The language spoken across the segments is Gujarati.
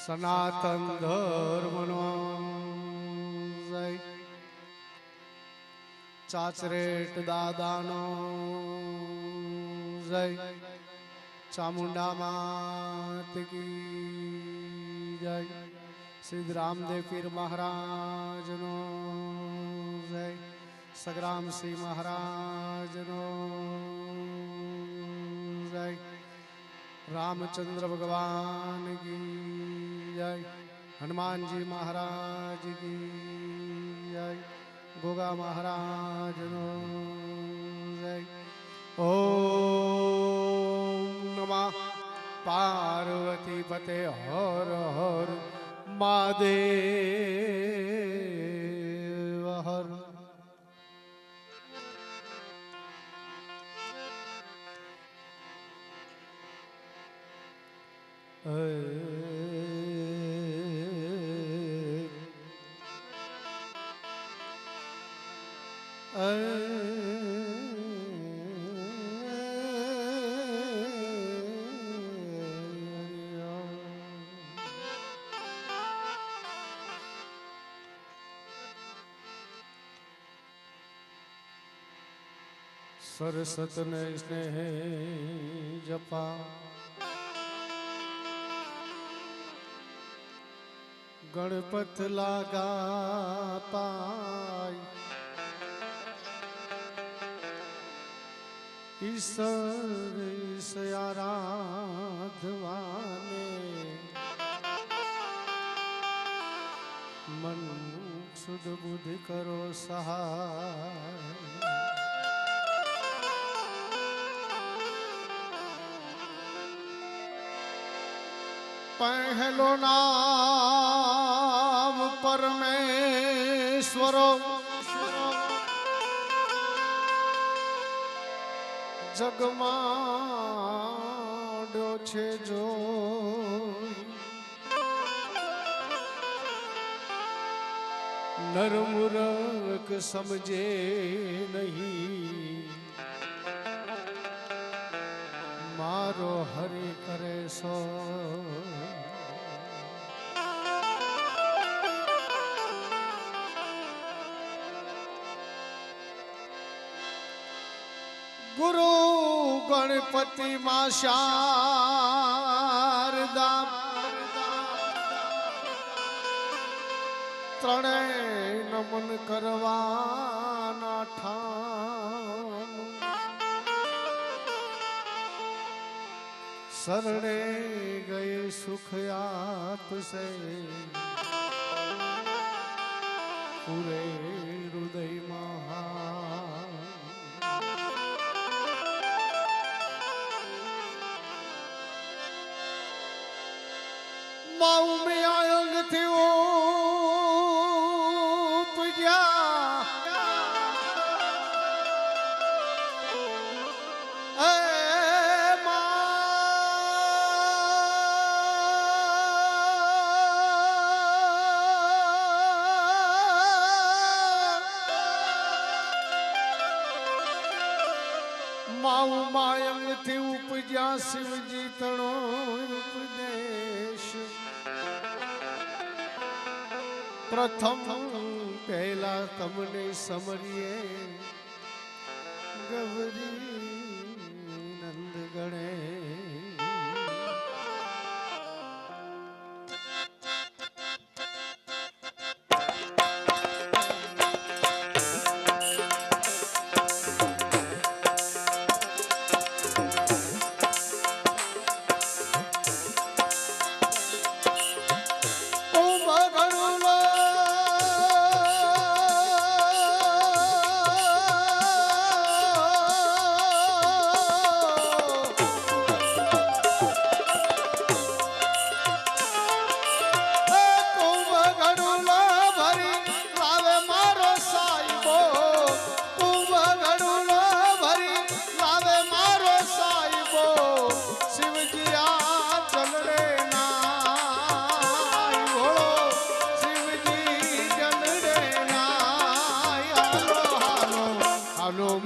સનાતન ધર્મનો જય, ચાચરેટ દાદાનો જય, ચામુંડા માત કી જય, સિદ્ધ રામદેવ પીર મહારાજનો જય, સગ્રામસિંહ મહારાજનો જય, रामचंद्र भगवान की जय, हनुमान जी महाराज की जय, गोगा महाराज नो जय। ओम नमः पार्वती पते हर हर महादेव हर। सरसत ने स्नेह जपा गणपत लागा पाई, ईश्वर ईश आराधवाने मन सुध बुद्धि करो सहाय। पहलो नाम परमेश्वरो जगमाड्यो छे जो नर मूर्ख समझे नहीं, मारो हरि करे सो। गुरु गणपति मां शारदा त्रणेय नमन करवाना ठान, शरणे गए सुख आप से पूरे हृदय महा। माऊ में आयंग थी उपजा, माऊ मायंग थी उपजा शिवजी तणो उपदेश। प्रथम पहला तमने समरिए गवरी नंद गणे।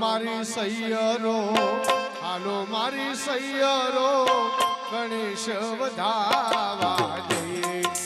મારી સૈયરો, હાલો મારી સૈયરો, ગણેશ વધાવા જઈએ।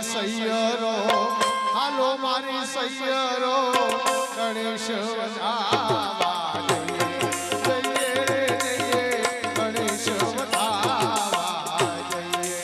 સૈયરો હાલો મારી સૈયરો ગણેશ વધાવા જઈએ ગણેશ વધાવા જઈએ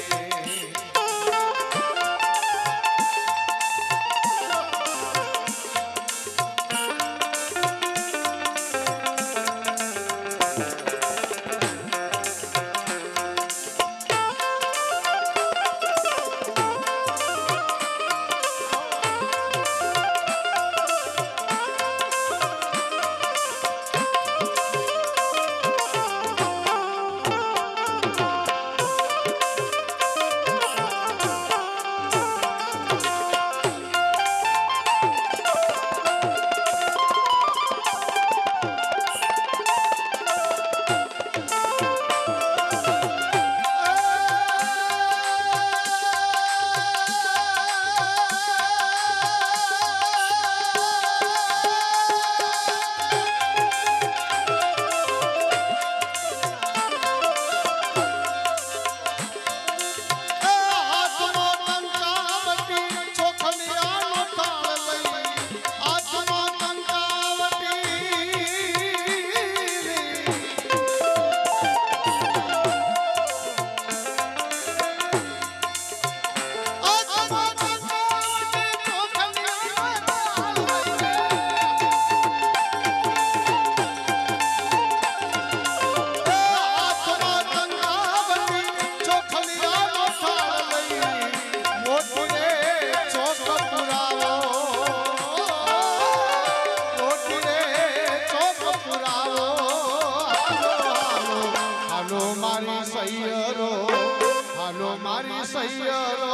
હાલો મારી સૈયરો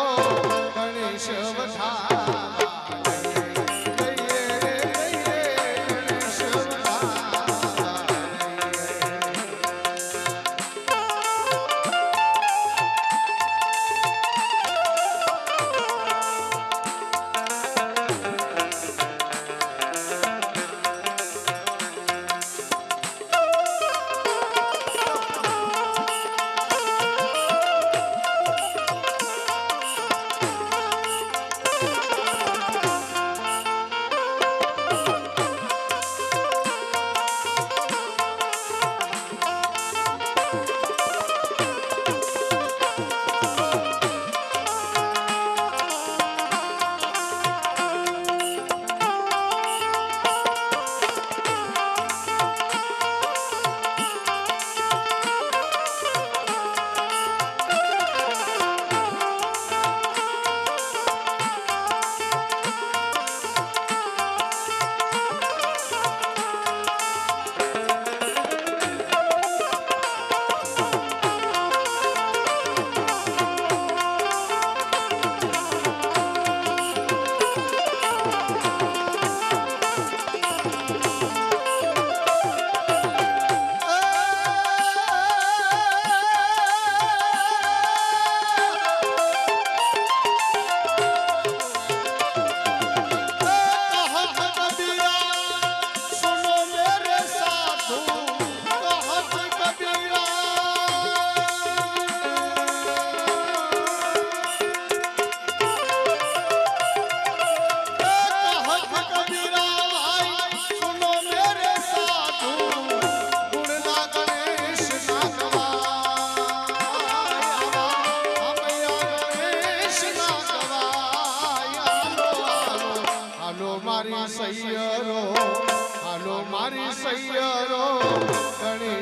ગણેશ વધાવા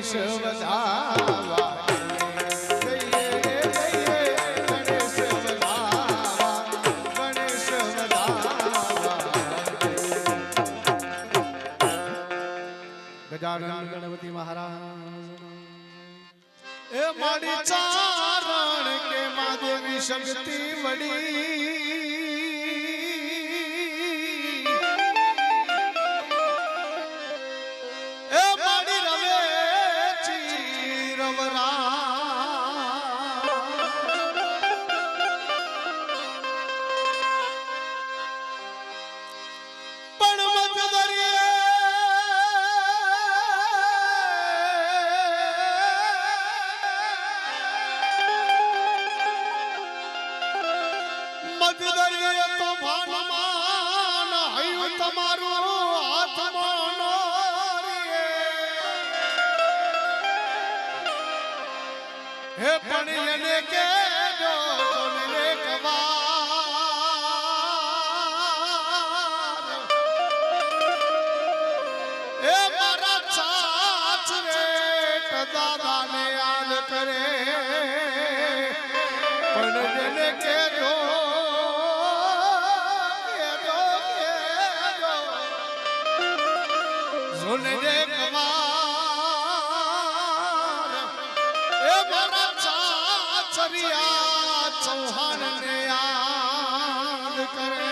ગણેશ વધાવા જઈએ જઈએ ગણેશ વધાવા ગણેશ વધાવા ગજાનન ગણપતિ મહારાજ એ મારી ચારણ કે મહાદેવી શક્તિ વડી એ મારી રવેચી રવરા પણ મત દરિયે મધદરિયે તો ભાનમાં હૈયું તમારું હાથમાં હે પણ એને કેજો તોને કવાર એ મારા ચાચ રે દાદાને યાદ કરે પણ એને કેજો જોને રે કવાર એ મારા ચાચરિયા ચૌહાણ ને યાદ કરે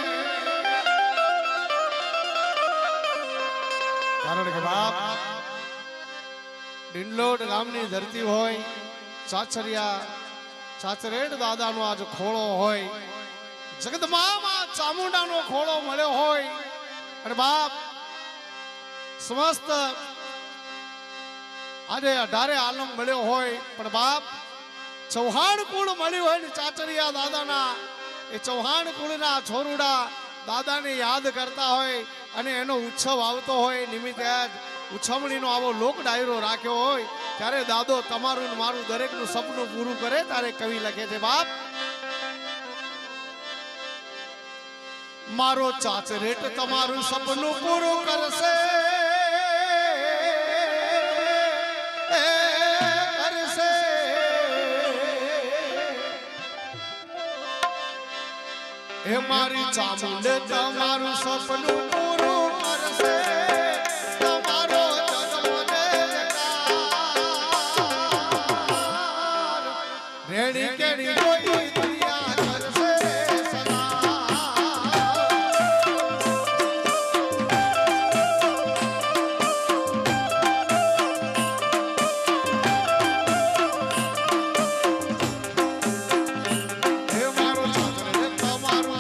કારણ કે બાપ ડિંડલોડ ગામની ધરતી હોય ચાચરિયા ચાચરેડ દાદાનો આજ ખોળો હોય જગદમામાં ચામુંડાનો ખોળો મળ્યો હોય અને બાપ સમસ્ત આજે 18 આલમ મળ્યો હોય પણ બાપ ચૌહાણ કુળ મળ્યું હોય ને ચાચરિયા દાદાના એ ચૌહાણ કુળના છોરુડા દાદાને યાદ કરતા હોય અને એનો ઉત્સવ આવતો હોય નિમિત્તે આજ ઉછમણીનો આવો લોક ડાયરો રાખ્યો હોય ત્યારે દાદો તમારું ને મારું દરેકનું સપનું પૂરું કરે ત્યારે કવિ લખે છે બાપ મારો ચાચરેટ તમારું સપનું પૂરું કરશે હે મારી ચામુંડ તમારું સપનું પૂરું કરશે તમારો જન્મ દેવકાર રેડી કેડી કોઈ દુનિયા કરશે તમારું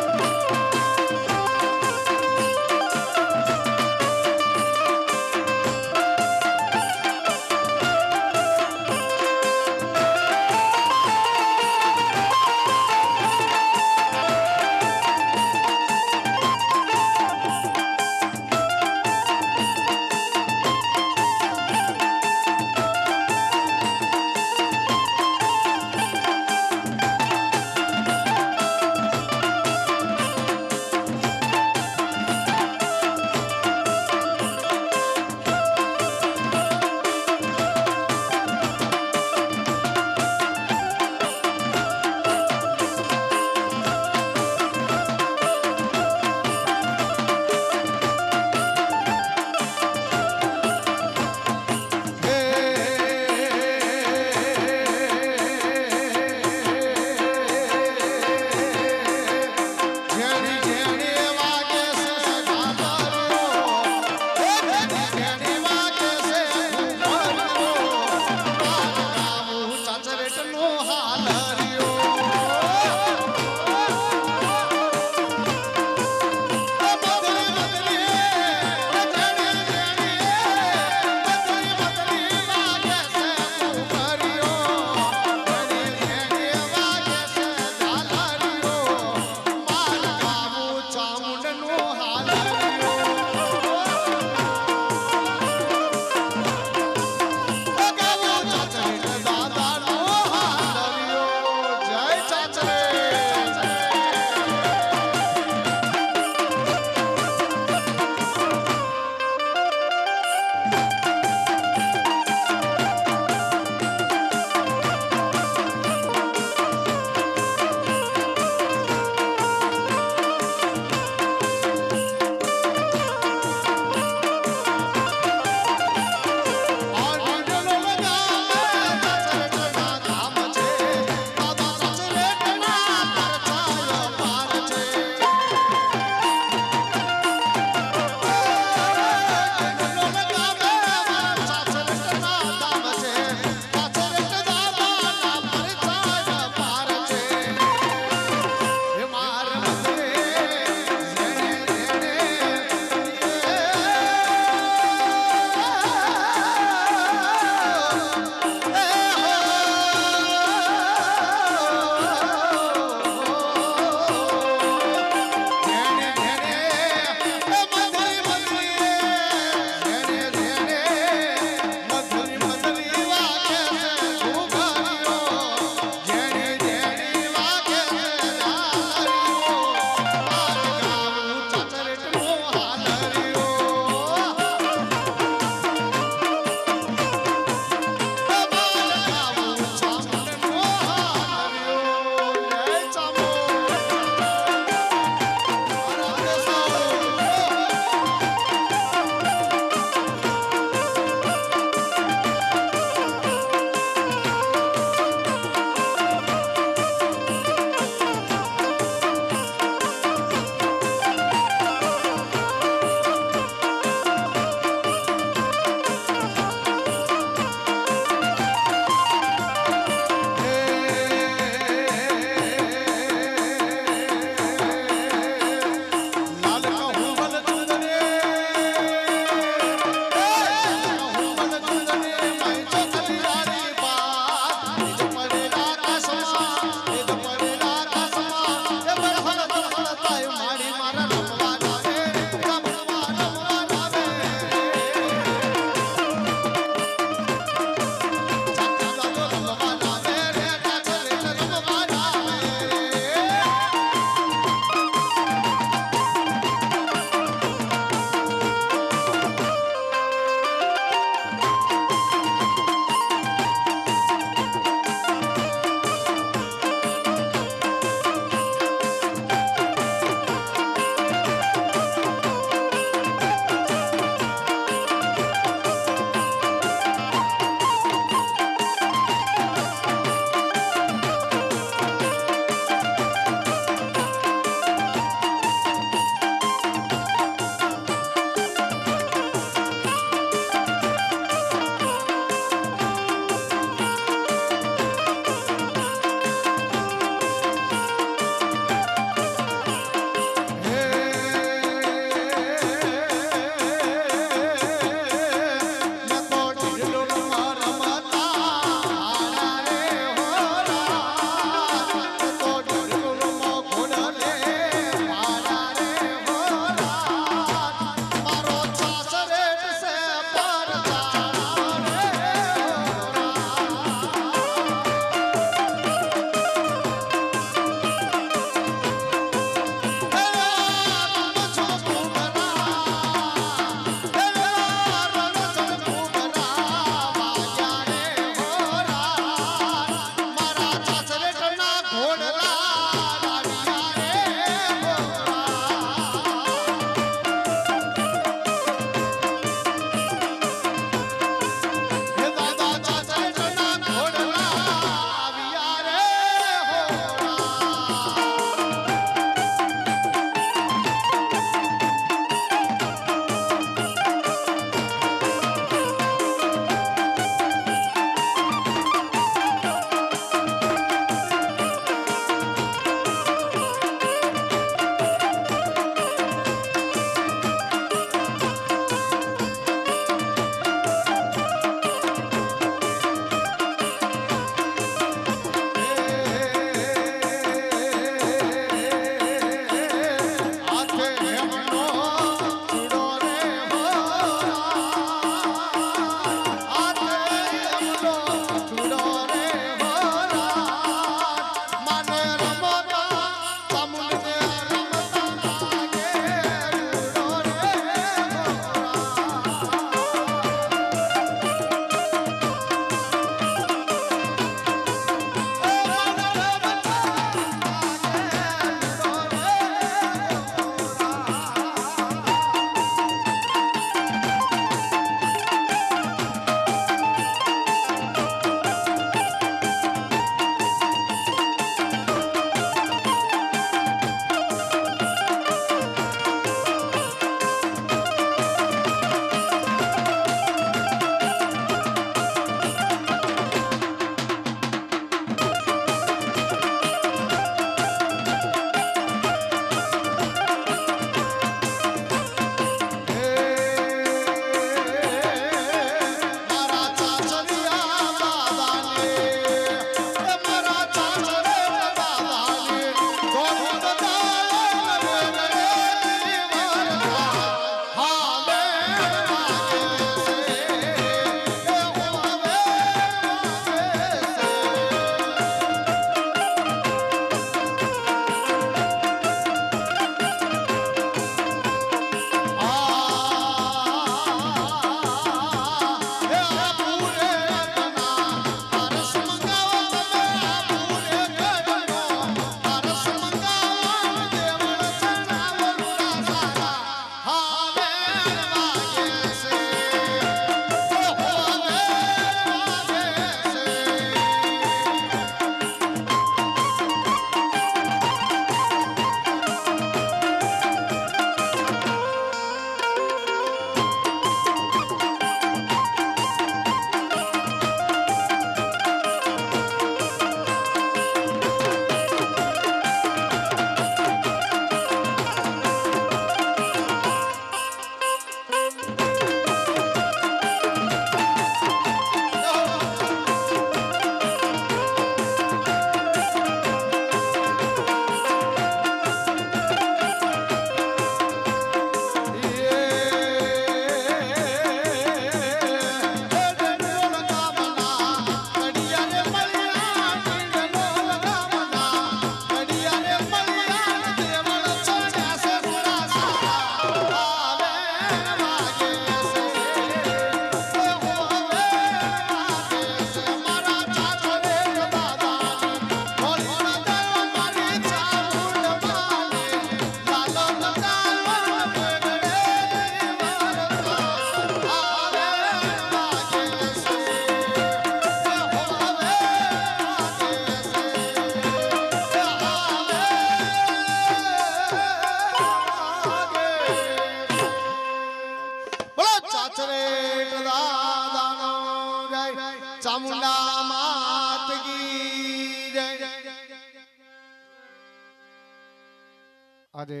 આજે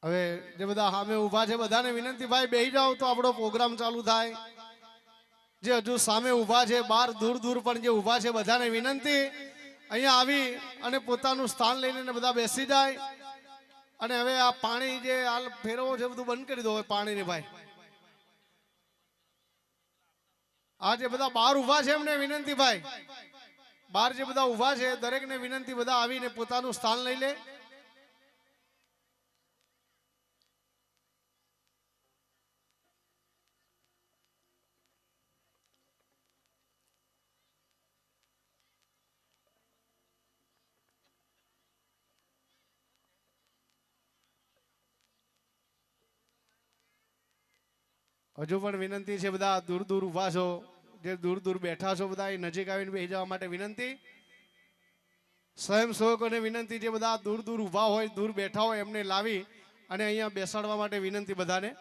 હવે જે બધા સામે ઊભા છે બધાને વિનંતી, ભાઈ બેહી જાઓ તો આપણો પ્રોગ્રામ ચાલુ થાય. જે હજુ સામે ઊભા છે, બહાર દૂર દૂર પણ જે ઊભા છે બધાને વિનંતી અહીંયા આવી અને પોતાનું સ્થાન લઈને બધા બેસી જાય. અને હવે આ પાણી જે હાલ ફેરવો છે બધું બંધ કરી દો પાણીને. ભાઈ આ જે બધા બહાર ઊભા છે એમને વિનંતી, ભાઈ બહાર જે બધા ઊભા છે દરેકને વિનંતી બધા આવીને પોતાનું સ્થાન લઈ લે. હજુ પણ વિનંતી છે બધા દૂર દૂર ઊભા છો, જે દૂર દૂર બેઠા છો બધા એ નજીક આવીને બેસી જવા માટે વિનંતી. સ્વયંસેવકોને વિનંતી, જે બધા દૂર દૂર ઊભા હોય દૂર બેઠા હોય એમને લાવી અને અહીંયા બેસાડવા માટે વિનંતી બધાને.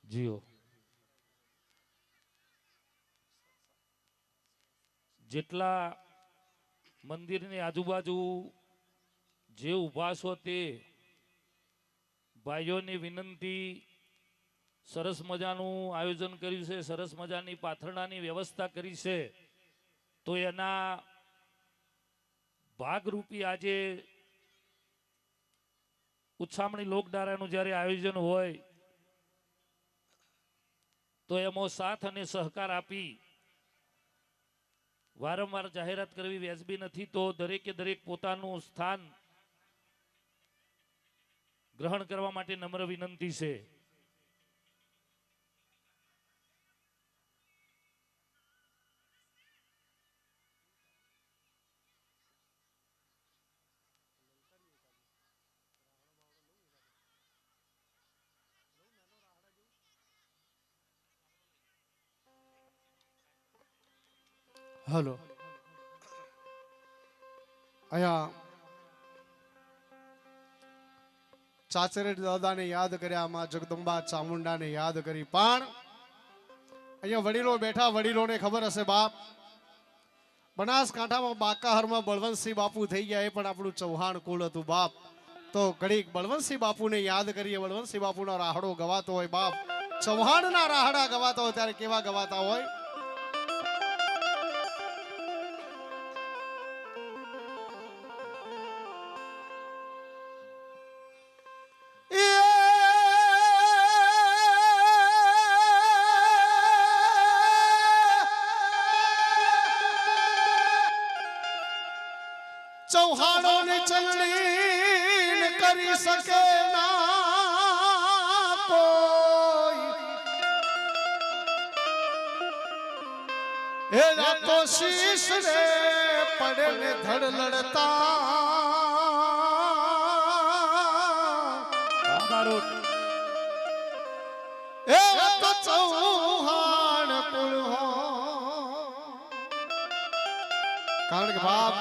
જીઓ જેટલા મંદિરની આજુબાજુ જે ઊભા છો તે ભાઈઓની વિનંતી, સરસ મજાનું આયોજન કર્યું છે, સરસ મજાની પાથરણાની વ્યવસ્થા કરી છે. તો એના ભાગરૂપી આજે ઉછામણી લોકડારાનું જ્યારે આયોજન હોય તો એમાં સાથ અને સહકાર આપી વારંવાર જાહેરાત કરવી વ્યાજબી નથી. તો દરેકે દરેક પોતાનું સ્થાન ગ્રહણ કરવા માટે નમ્ર વિનંતી છે. હલો, અહીંયા ચાચરેટ દાદાને યાદ કર્યા, માં જગદંબા ચામુંડાને યાદ કરી, પણ અહીંયા વડીલો બેઠા, વડીલોને ખબર હશે બાપ, બનાસકાંઠામાં બાકાહરમાં બળવંતસિંહ બાપુ થઈ ગયા, એ પણ આપણું ચૌહાણ કુળ હતું બાપ. તો ઘડીક બળવંતસિંહ બાપુને યાદ કરીએ. બળવંતસિંહ બાપુનો રાહડો ગવાતો હોય બાપ, ચૌહાણના રાહડા ગવાતા હોય ત્યારે કેવા ગવાતા હોય. ચૌહાણો ને ચલણી કરી શકે ના કોઈ, એ રાતો શીશ રે પડે ને ધડ લડતા. એ તો ચૌહાણ કુળ હો, કારણ કે બાપ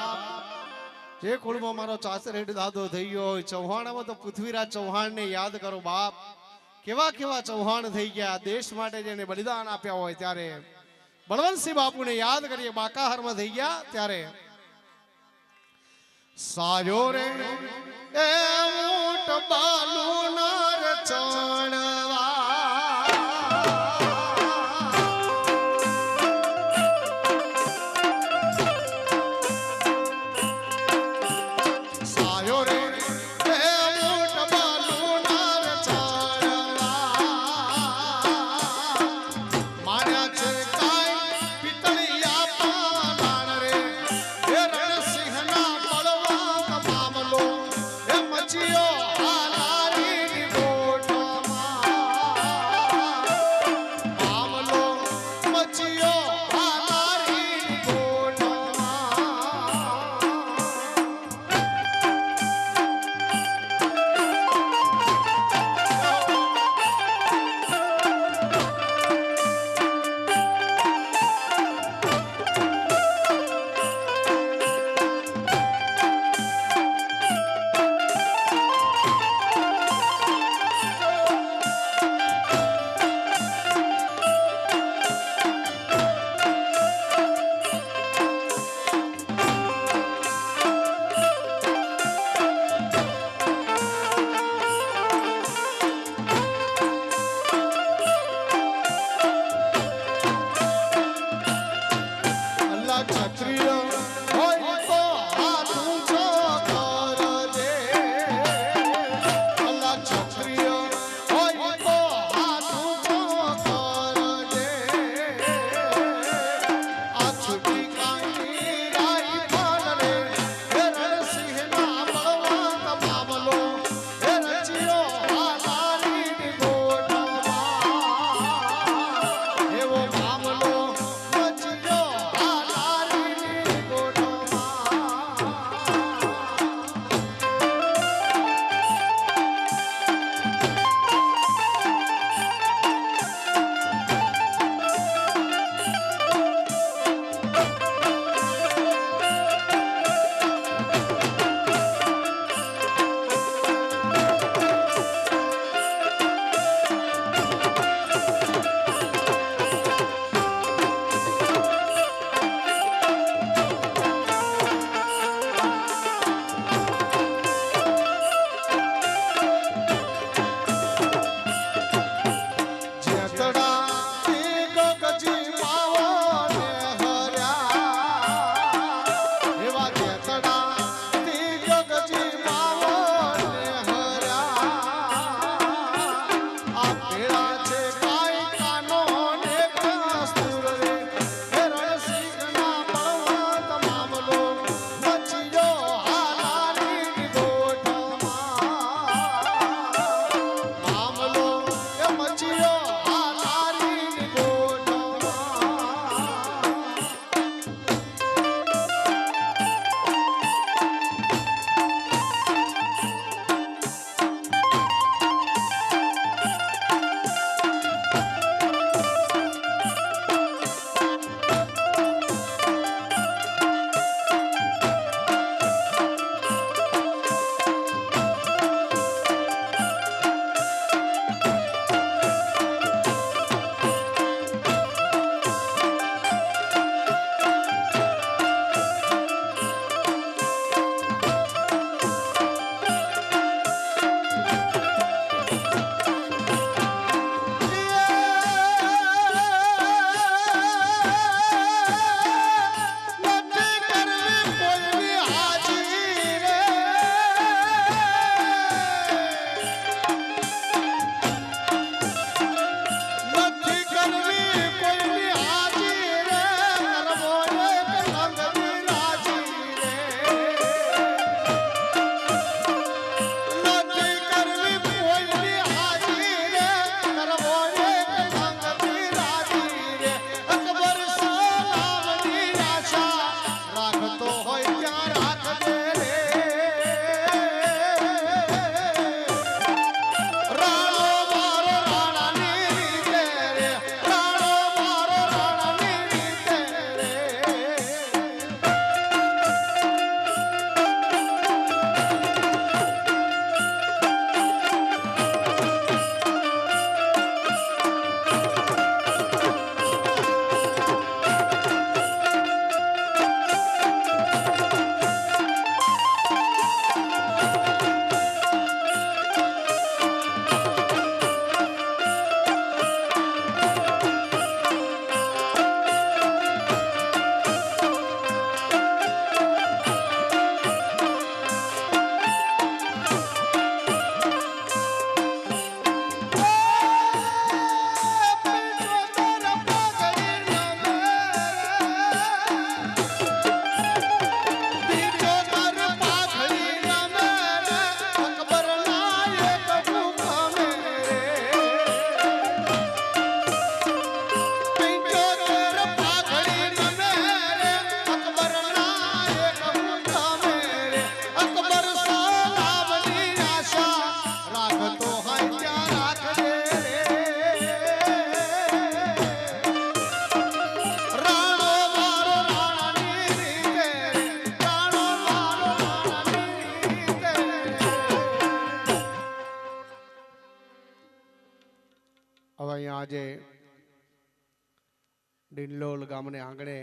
જે કુળમાં મારો ચાચરેટ દાદો થઈ ગયો હોય, ચૌહાણમાં તો પૃથ્વીરાજ ચૌહાણને યાદ કરો બાપ. કેવા કેવા ચૌહાણ થઈ ગયા, દેશ માટે જેને બલિદાન આપ્યા હોય. ત્યારે બળવંતસિંહ બાપુને યાદ કરીએ, બાકાહારમાં થઈ ગયા ત્યારે. સાજો રે એ ઊંટ બાલુ નર ચણવા, અલા ક્ષત્રિય હોય તો હાથ ઊંચો કરજે અલા ક્ષત્રિય હોય તો હાથ ઊંચો કરજે આ છૂટી કાંઈ રાઈફલ રે હે રણસિંહના બળવંત મામલો હે રચિયો હાલારી ગોઠમાં એવો મામલો રચિયો હાલારી ગોઠમાં અહીંયા આજે ડિંડલોલ ગામને આંગણે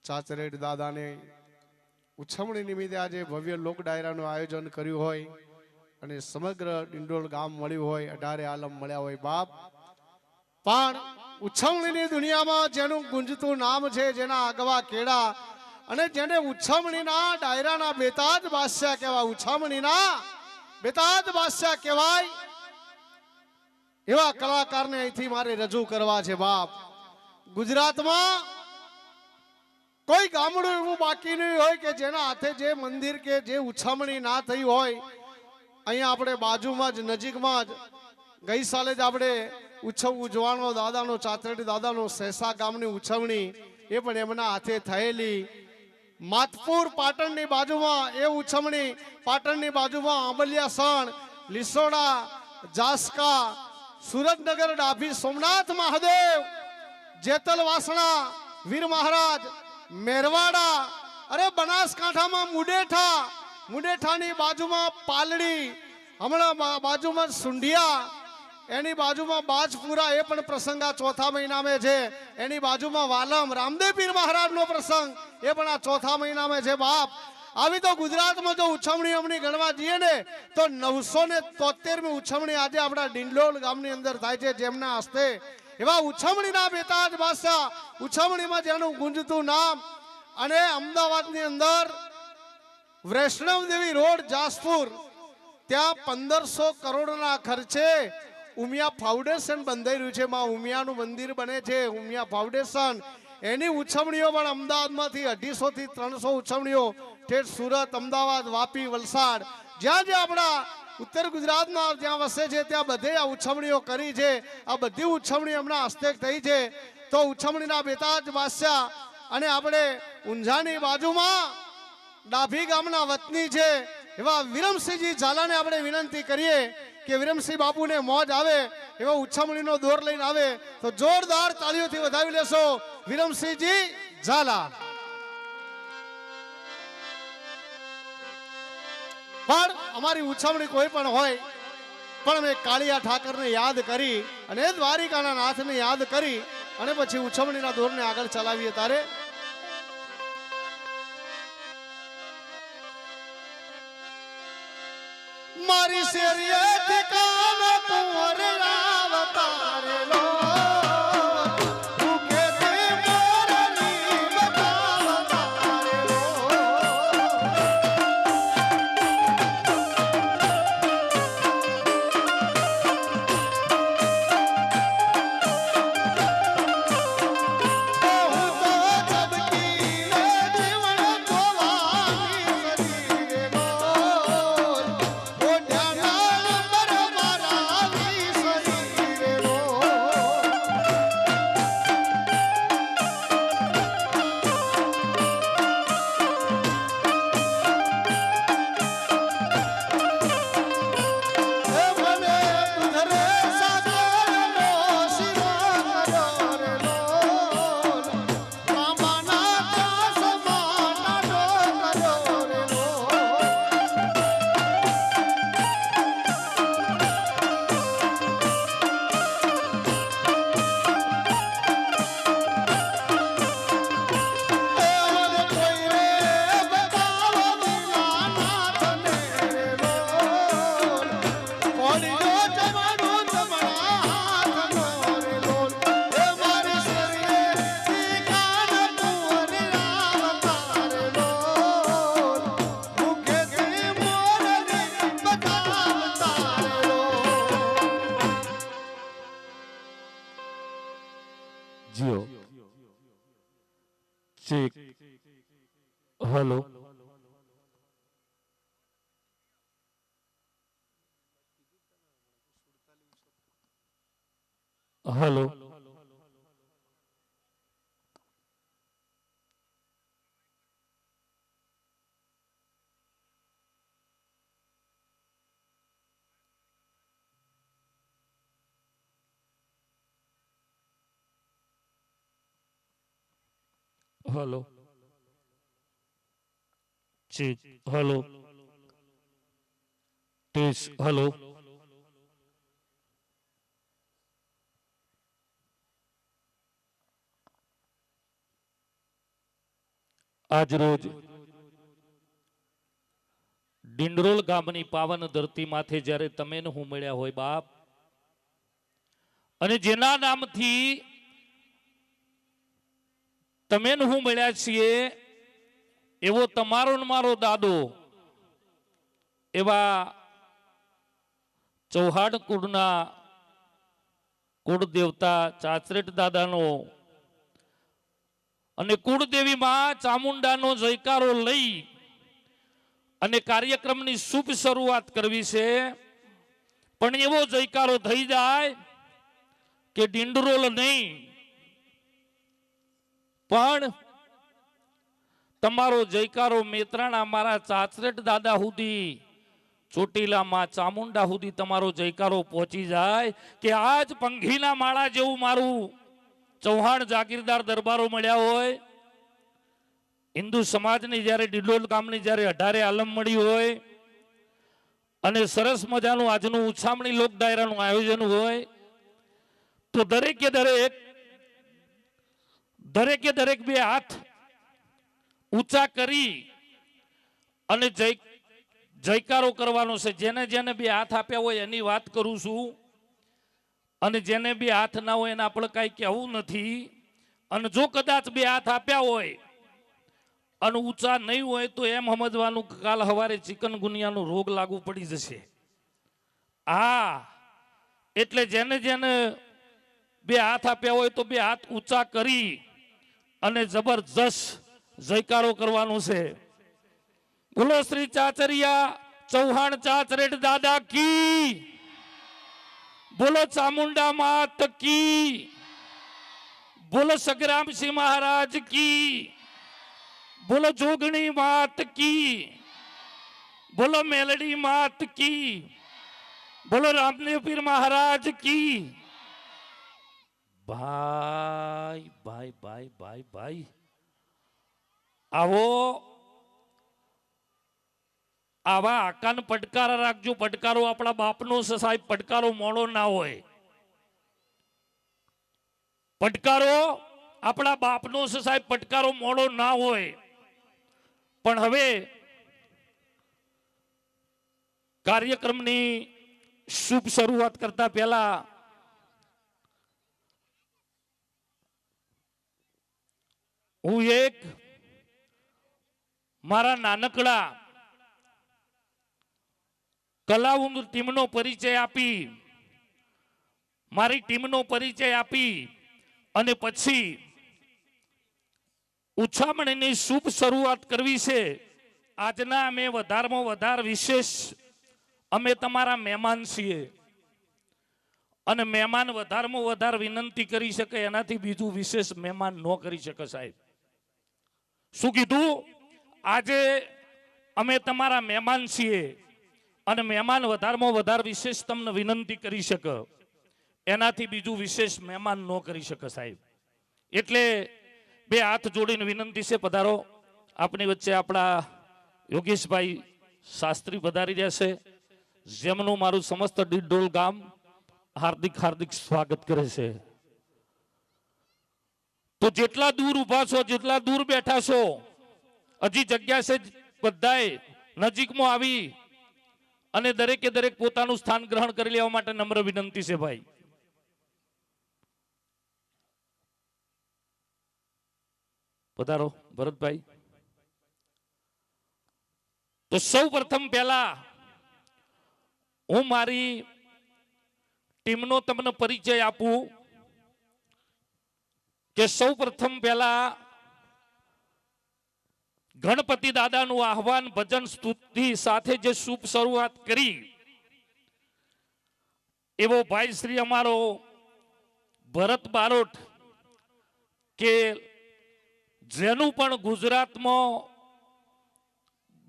ચાચરેડ દાદાને ઉછમણી નિમિત્તે આજે ભવ્ય લોક ડાયરાનું આયોજન કર્યું હોય અને સમગ્ર ડિંડોલ ગામ મળ્યું હોય, 18 આલમ મળ્યા હોય બાપ, પણ ઉછમણીની દુનિયામાં જેનું ગુંજતું નામ છે, જેના આગવા કેળા અને જેને ઉછમણીના ડાયરાના બેતાજ બાદશાહ કહેવાય, ઉછમણીના બેતાજ બાદશાહ કહેવાય, એવા કલાકારને અહીંથી મારે રજૂ કરવા છે બાપ. ગુજરાતમાં કોઈ ગામડું એવું બાકી નહીં હોય કે જેના હાથે જે મંદિર કે જે ઉછમણી ના થઈ હોય. અહીંયા આપણે બાજુમાં જ નજીકમાં જ ગઈ સાલે જ આપણે ઉત્સવ ઉજવાનો દાદાનો ચાતરડી દાદાનો સહેસા ગામની ઉછવણી એ પણ એમના હાથે થયેલી. માતપુર પાટણની બાજુમાં એ ઉછવણી, પાટણની બાજુમાં આંબલિયાસણ, લીસોડા, જાસકા, સુરતનગર, ડાભી, સોમનાથ મહાદેવ, જેતલ વાસણા, વીર મહારાજ, મેરવાડા, અરે બનાસકાંઠામાં મુડેઠા, મુડેઠાની બાજુમાં પાલડી, હમણાં બાજુમાં સુંઢિયા, એની બાજુમાં બાજપુરા, એ પણ પ્રસંગ આ ચોથા મહિનામાં છે. એની બાજુમાં વાલમ રામદેવ પીર મહારાજનો પ્રસંગ એ પણ આ ચોથા મહિનામાં છે બાપ. આવી તો ગુજરાતમાં જો ઉછમણી અમણી ગણવા જઈએ ને તો 973મી ઉછમણી આજે આપણા ડિંડોલ ગામની અંદર થાય છે, જેમના હસ્તે એવા ઉછમણીના બેતાજ બાદશાહ, ઉછમણીમાં જેનું ગુંજતું નામ. અને અમદાવાદની અંદર વૈષ્ણવ દેવી રોડ જાસપુર, ત્યાં 1500 કરોડના ખર્ચે ઉમિયા ફાઉન્ડેશન બંધાઈ રહ્યું છે. માં ઉમિયાનું મંદિર બને છે, ઉમિયા ફાઉન્ડેશન. એની ઉછવણીઓ પણ અમદાવાદમાંથી 250 થી 300 ઉછવણીઓ ઠેઠ સુરત, અમદાવાદ, વાપી, વલસાડ, જ્યાં જ્યાં આપણા ઉત્તર ગુજરાતમાં જ્યાં વસે છે ત્યાં બધે આ ઉછવણીઓ કરી છે. આ બધી ઉછવણી એમના હસ્તે થઈ છે. તો ઉછવણીના બેતાજ બાદશાહ અને આપણે ઊંઝાની બાજુમાં ડાભી ગામના વતની છે એવા વિરમસિંહજી ઝાલાને આપણે વિનંતી કરીએ કે વિરમસિંહ બાપુને મોજ આવે એવો ઉછમણીનો દોર લઈને આવે તો જોરદાર તાળીઓથી વધાવી લેશો. વિરમસિંહજી ઝાલા. પણ અમારી ઉછમણી કોઈ પણ હોય, પણ મેં કાળિયા ઠાકરને યાદ કરી અને દ્વારિકાના નાથને યાદ કરી અને પછી ઉછમણીના દોરને આગળ ચલાવીએ. તારે મારી શેરીએ ઠિકાણ કુંવર રાવ તારેલો, ભૂખે તે મોરની બતાવ તારેલો. જીઓ check hello hello hello check hello test hello આજ રોજ ડિંડરોલ ગામની પાવન ધરતી માથે જ્યારે તમે હું મળ્યા હોય બાપ, અને જેના નામથી તમે ને હું મળ્યા છીએ એવો તમારો ને મારો દાદો એવા ચૌહાણ કુળના કુળ દેવતા ચાચરેટ દાદાનો અને કુળદેવી માં ચામુંડાનો જયકારો લઈ અને કાર્યક્રમની શુભ શરૂઆત કરવી છે. પણ એવો જયકારો થઈ જાય કે ડિંડરોલ નહીં, પણ તમારો જયકારો મેત્રાણા મારા ચાચરેટ દાદા સુધી, ચોટીલામાં ચામુંડા સુધી તમારો જયકારો પહોંચી જાય કે આજ પંખીના માળા જેવું મારું ચૌહાણ જાગીરદાર દરબારો મળ્યા હોય. હિન્દુ સમાજની જ્યારે ડિંડોલ ગામની જ્યારે 18 આલમ મળી હોય અને સરસ મજાનું આજનું ઉછામણી લોક ડાયરાનું આયોજન હોય તો દરેકે દરેક બે હાથ ઊંચા કરી અને જયકારો કરવાનો છે. જેને જેને બે હાથ આપ્યા હોય એની વાત કરું છું, અને જેને બે હાથ ના હોય એને આપણે કાંઈ કહેવું નથી. અને જો કદાચ બે હાથ આપ્યા હોય અને ઊંચા નહીં હોય તો એમ સમજવાનું કાલ સવારે ચિકનગુનિયાનો રોગ લાગુ પડી જશે. હા, એટલે જેને જેને બે હાથ આપ્યા હોય તો બે હાથ ઊંચા કરી અને જબરજસ્ત જયકારો કરવાનો છે. બોલો શ્રી ચાચરિયા ચૌહાણ ચાચરેટ દાદા કી, બોલો ચામુંડા માત કી, બોલો સંગ્રામસિંહ મહારાજ કી, બોલો જોગણી માત કી, બોલો મેલડી માત કી, બોલો રામદેવ પીર મહારાજ કી. ભાઈ ભાઈ ભાઈ ભાઈ ભાઈ આવો, આવા આકાન પડકાર રાખજો. પડકારો આપણા બાપનો છે સાહેબ, પડકારો મોડો ના હોય. પડકારો આપણા બાપનો છે સાહેબ, પડકારો મોડો ના હોય. પણ હવે કાર્યક્રમની શુભ શરૂઆત કરતા પહેલા હું એક મારા નાનકડા કલાઉંદ ટીમનો પરિચય આપી, મારી ટીમનો પરિચય આપી અને પછી ઉછામણીની શુભ શરૂઆત કરવી છે. આજના અમે વધારમાં વધારે વિશેષ અમે તમારા મહેમાન છીએ અને મહેમાન વધારમાં વધારે વિનંતી કરી શકે એનાથી બીજું વિશેષ મહેમાન ન કરી શકે સાહેબ. શું કીધું? આજે અમે તમારા મહેમાન છીએ અને મહેમાન વધારમાં વધારે વિશેષ તમને વિનંતી કરી શકે એનાથી બીજું વિશેષ મહેમાન ન કરી શકે સાહેબ. એટલે બે હાથ જોડીને વિનંતી છે, પધારો. આપણી વચ્ચે આપણા યોગેશભાઈ શાસ્ત્રી પધારી રહ્યા છે, જેમનું મારું સમસ્ત ડિંડોલ ગામ હાર્દિક હાર્દિક સ્વાગત કરે છે. તો જેટલા દૂર ઉભા છો, જેટલા દૂર બેઠા છો, હજી જગ્યા છે, બધાએ નજીકમાં આવી અને દરેકે દરેક પોતાનું સ્થાન ગ્રહણ કરી લેવા માટે નમ્ર વિનંતી છે ભાઈ. પધારો ભરતભાઈ. તો સૌ પ્રથમ પહેલા હું મારી ટીમનો તમને પરિચય આપું કે સૌ પ્રથમ પહેલા ગણપતિ દાદાનું આહવાન ભજન સ્તુતિ સાથે જે શુભ શરૂઆત કરી એવો ભાઈ શ્રી અમારો ભરત બારોટ, કે જેનું પણ ગુજરાતમાં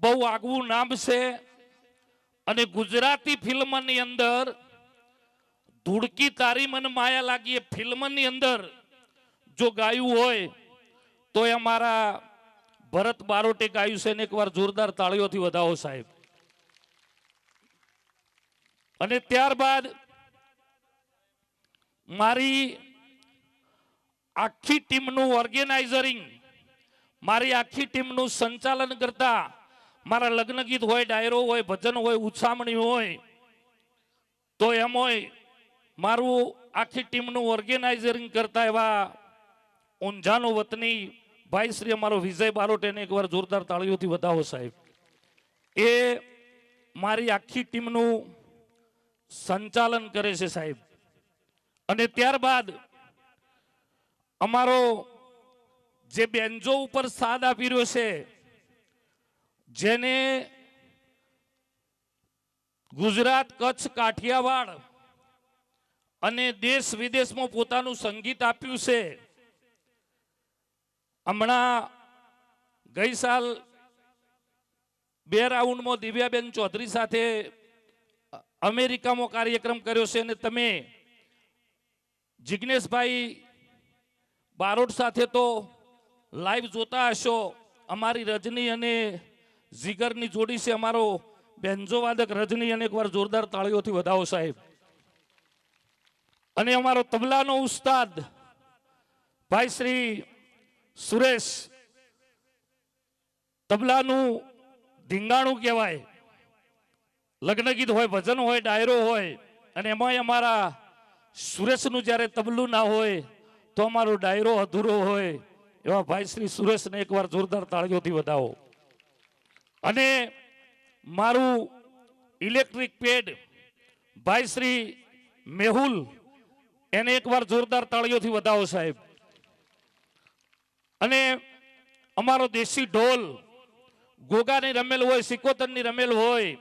બહુ આગવું નામ છે અને ગુજરાતી ફિલ્મની અંદર ધૂળકી તારી મન માયા લાગી એ ફિલ્મની અંદર જો ગાયું હોય તો એ અમારા ભરત બારોટે ગાયું છે ને એકવાર જોરદાર તાળીઓથી વધાવો સાહેબ. અને ત્યારબાદ મારી આખી ટીમનું ઓર્ગેનાઇઝરિંગ, મારી આખી ટીમનું સંચાલન કરતા, મારા લગ્ન ગીત હોય, ડાયરો હોય, ભજન હોય, ઉછામણી હોય, તો એમાંય મારું આખી ટીમનું ઓર્ગેનાઇઝરિંગ કરતા એવા ઊંઝાનો વતની ભાઈ શ્રી અમારો વિજય બારોટ, એને એકવાર જોરદાર તાળીઓથી વધાવો સાહેબ. એ મારી આખી ટીમનું સંચાલન કરે છે સાહેબ. અને ત્યારબાદ અમારો જે બેન્જો ઉપર સાદ આપી રહ્યો છે, જેને ગુજરાત, કચ્છ, કાઠિયાવાડ અને દેશ વિદેશમાં પોતાનું સંગીત આપ્યું છે. હમણાં ગઈ સાલ 2 રાઉન્ડમાં દિવ્યાબેન ચૌધરી સાથે અમેરિકામાં કાર્યક્રમ કર્યો છે. અને તમે જિગ્નેશભાઈ બારોટ સાથે તો લાઈવ જોતા હશો. અમારી રજની અને જીગરની જોડી છે. અમારો બેન્જો વાદક રજની, અને એકવાર જોરદાર તાળીઓથી વધાવો સાહેબ. અને અમારો તબલાનો ઉસ્તાદ ભાઈ શ્રી સુરેશ, તબલાનું ધીંગાણું કહેવાય. લગ્ન ગીત હોય, ભજન હોય, ડાયરો હોય, અને એમાંય અમારા સુરેશનું જ્યારે તબલું ના હોય તો અમારો ડાયરો અધૂરો હોય. એવા ભાઈ શ્રી સુરેશને એકવાર જોરદાર તાળીઓથી વધાવો. અને મારું ઇલેક્ટ્રિક પેડ ભાઈ શ્રી મેહુલ, એને એકવાર જોરદાર તાળીઓથી વધાવો સાહેબ. અને અમારો દેશી ઢોલ, ગોગાની રમેલ હોય, સિકોતરની રમેલ હોય,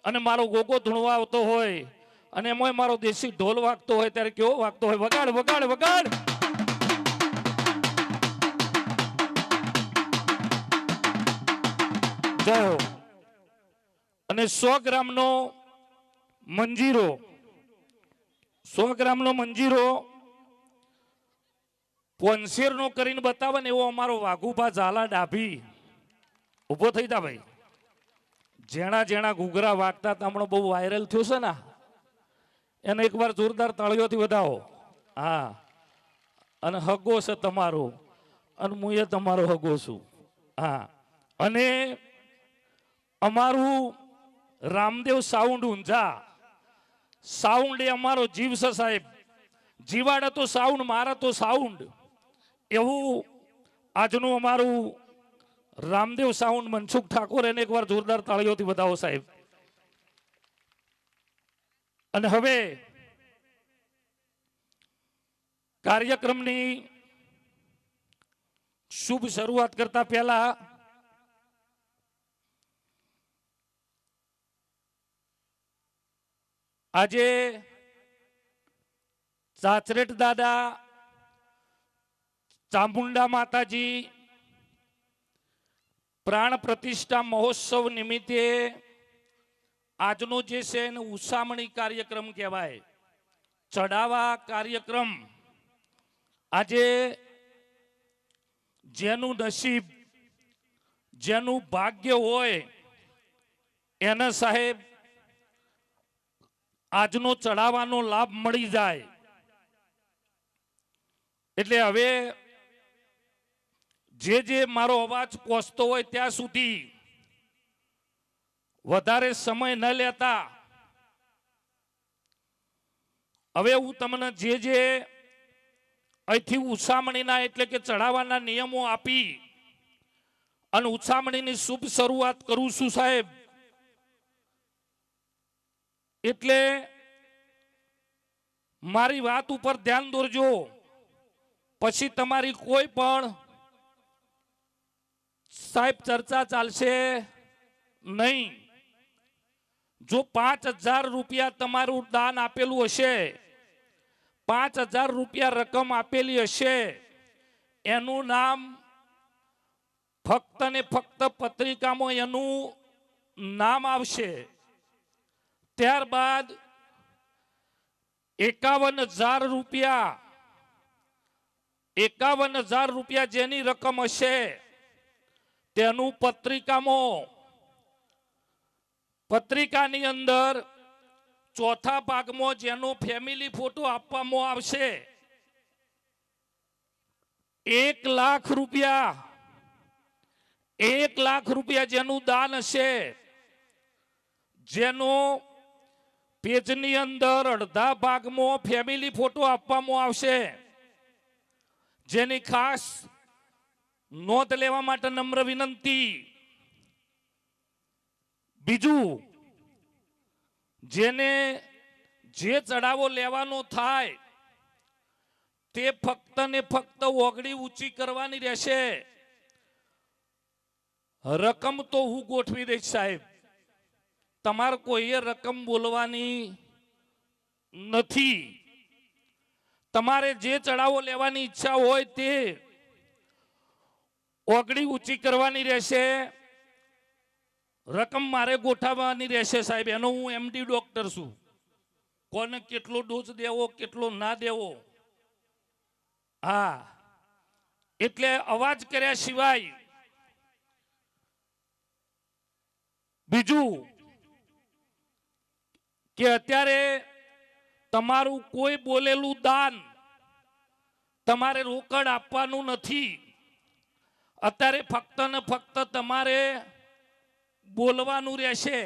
અને મારો ગોગો ધૂણવા આવતો હોય, અને એમાં મારો દેશી ઢોલ વાગતો હોય ત્યારે કેવો વાગતો હોય, વગાડ વગાડ વગાડ. જય હો. અને 100 ગ્રામનો મંજીરો, 100 ગ્રામનો મંજીરો પોન્સેરનો કરીને બતાવે ને એવો અમારો વાઘુભા ઝાલા ડાભી ઉભો થઈ તા ભાઈ. જેણા જેણા ઘૂઘરા વાગતા હમણાં બહુ વાયરલ થયો છે ને, એને એકવાર જોરદાર તાળીઓથી વધાવો. હા, અને હગો છે તમારો, અને હું એ તમારો હગો છું. હા, અને અમારું રામદેવ સાઉન્ડ ઊંઝા, સાઉન્ડ એ અમારો જીવ છે સાહેબ. જીવાડે તો સાઉન્ડ, મારે તો સાઉન્ડ. એવું આજનું અમારું રામદેવ સાઉન્ડ મનસુખ ઠાકોર, એને એકવાર જોરદાર તાળીઓથી વધાવો સાહેબ. અને હવે કાર્યક્રમની શુભ શરૂઆત કરતા પહેલા આજે ચાચરેટ દાદા, ચામુંડા માતાજી પ્રાણ પ્રતિષ્ઠા મહોત્સવ નિમિત્તે આજનો જે છે એને ઉસામણી કાર્યક્રમ કહેવાય, ચડાવા કાર્યક્રમ. આજે જેનું નસીબ, જેનું ભાગ્ય હોય એને સાહેબ આજનો ચડાવવાનો લાભ મળી જાય. એટલે હવે જે મારો અવાજ પહોંચતો હોય ત્યાં સુધી વધારે સમય ન લેતા હવે હું તમને જે અહીંથી ઉછામણીના એટલે કે ચડાવવાના નિયમો આપી અને ઉછામણીની શુભ શરૂઆત કરું છું સાહેબ. એટલે મારી વાત ઉપર ધ્યાન દોરજો. પછી તમારી કોઈ પણ સાહેબ ચર્ચા ચાલશે નહીં. જો 5,000 રૂપિયા તમારું દાન આપેલું હશે, 5,000 રૂપિયા રકમ આપેલી હશે, એનું નામ ફક્ત ને ફક્ત પત્રિકામાં એનું નામ આવશે. ત્યારબાદ 51,000 રૂપિયા, 51,000 રૂપિયા જેની રકમ હશે તેનું પત્રિકાની અંદર ચોથા ભાગમાં જેનો ફેમિલી ફોટો આપવામાં આવશે. 1,00,000 રૂપિયા, 1,00,000 રૂપિયા જેનું દાન હશે, જેનો પેજની અંદર અડધા ભાગમાં ફેમિલી ફોટો આપવામાં આવશે, જેની ખાસ નોંધ લેવા માટે નમ્ર વિનંતી. બીજું, જેને જે ચડાવો લેવાનો થાય તે ફક્ત ને ફક્ત ઓગળી ઊંચી કરવાની રહેશે. રકમ તો હું ગોઠવી દઈશ સાહેબ, તમારે કોઈએ રકમ બોલવાની નથી. તમારે જે ચડાવો લેવાની ઈચ્છા હોય તે ઓગળી ઊંચી કરવાની રહેશે. રકમ મારે ગોઠવવાની રહેશે સાહેબ. એનો હું એમડી ડોક્ટર છું. કોને કેટલો ડોઝ દેવો કેટલો ના દેવો, હા, એટલે અવાજ કર્યા સિવાય. બીજું કે અત્યારે તમારું કોઈ બોલેલું દાન તમારે રોકડ આપવાનું નથી. અત્યારે ફક્ત ને ફક્ત તમારે બોલવાનું રહેશે.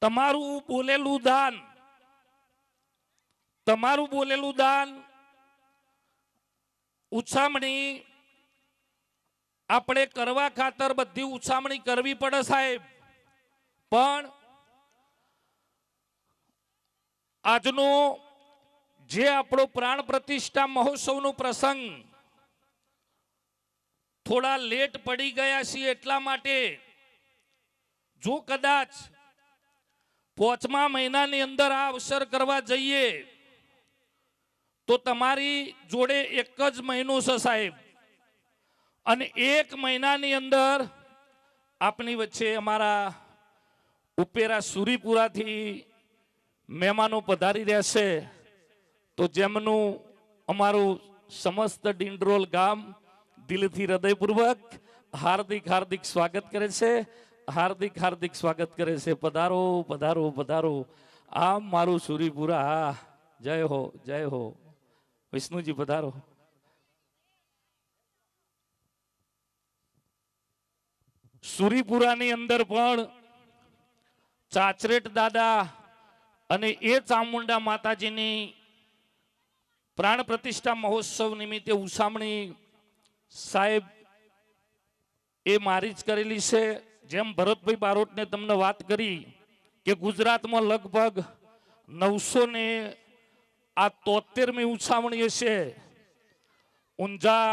તમારું બોલેલું દાન ઉછામણી આપણે કરવા ખાતર બધી ઉછામણી કરવી પડે સાહેબ. પણ આજનો જે આપણો પ્રાણ પ્રતિષ્ઠા મહોત્સવનો પ્રસંગ થોડા લેટ પડી ગયા છીએ એટલા માટે જો કદાચ 5મા મહિનાની અંદર આ અવસર કરવા જઈએ તો તમારી જોડે એક જ મહિનો છે સાહેબ. અને 1 મહિનાની અંદર આપની વચ્ચે અમારા ઉપેરા સુરીપુરાથી મહેમાનો પધારી રહેશે. તો જેમનું અમારું સમસ્ત ડિંડરોલ ગામ દિલથી હૃદયપૂર્વક હાર્દિક હાર્દિક સ્વાગત કરે છે. હાર્દિક સ્વાગત કરે છે. પધારો પધારો પધારો. આમ મારું સુરીપુરા. જય હો જય હો. વિષ્ણુજી પધારો. સુરીપુરાની અંદર પણ ચાચરેટ દાદા અને એ ચામુંડા માતાજીની પ્રાણ પ્રતિષ્ઠા મહોત્સવ નિમિત્તે ઉછામણી સાહેબ એ મારી જ કરેલી છે. જેમ ભરતભાઈ બારોટને તમને વાત કરી કે ગુજરાતમાં લગભગ 973મી ઉછામણી હશે. ઊંઝા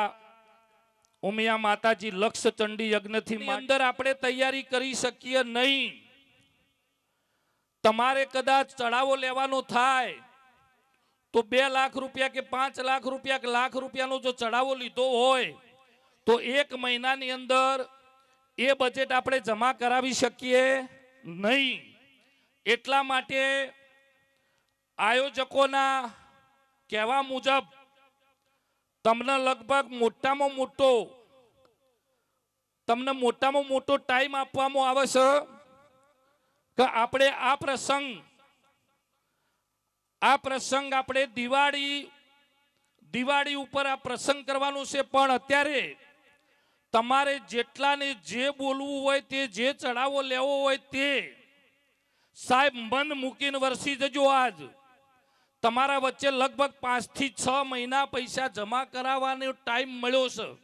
ઉમિયા માતાજી લક્ષ ચંડી યજ્ઞથી અંદર આપણે તૈયારી કરી શકીએ નહીં. તમારે કદાચ ચડાવો લેવાનો થાય તો 2 લાખ રૂપિયા કે 5 લાખ રૂપિયા કે લાખ રૂપિયાનો જો ચડાવો લીધો હોય તો 1 મહિનાની અંદર એ બજેટ આપણે જમા કરાવી શકીએ નહીં. એટલા માટે આયોજકોના કહેવા મુજબ તમને લગભગ મોટામાં મોટો ટાઈમ આપવામાં આવે છે કે આપણે આ પ્રસંગ આપણે દિવાળી ઉપર આ પ્રસંગ કરવાનો છે. પણ અત્યારે તમારે જેટલાને જે બોલવું હોય તે, જે ચડાવો લેવો હોય તે સાહેબ મન મૂકીને વરસી જજો. આજ તમારા વચ્ચે લગભગ 5 થી 6 મહિના પૈસા જમા કરાવવાનો ટાઈમ મળ્યો છે.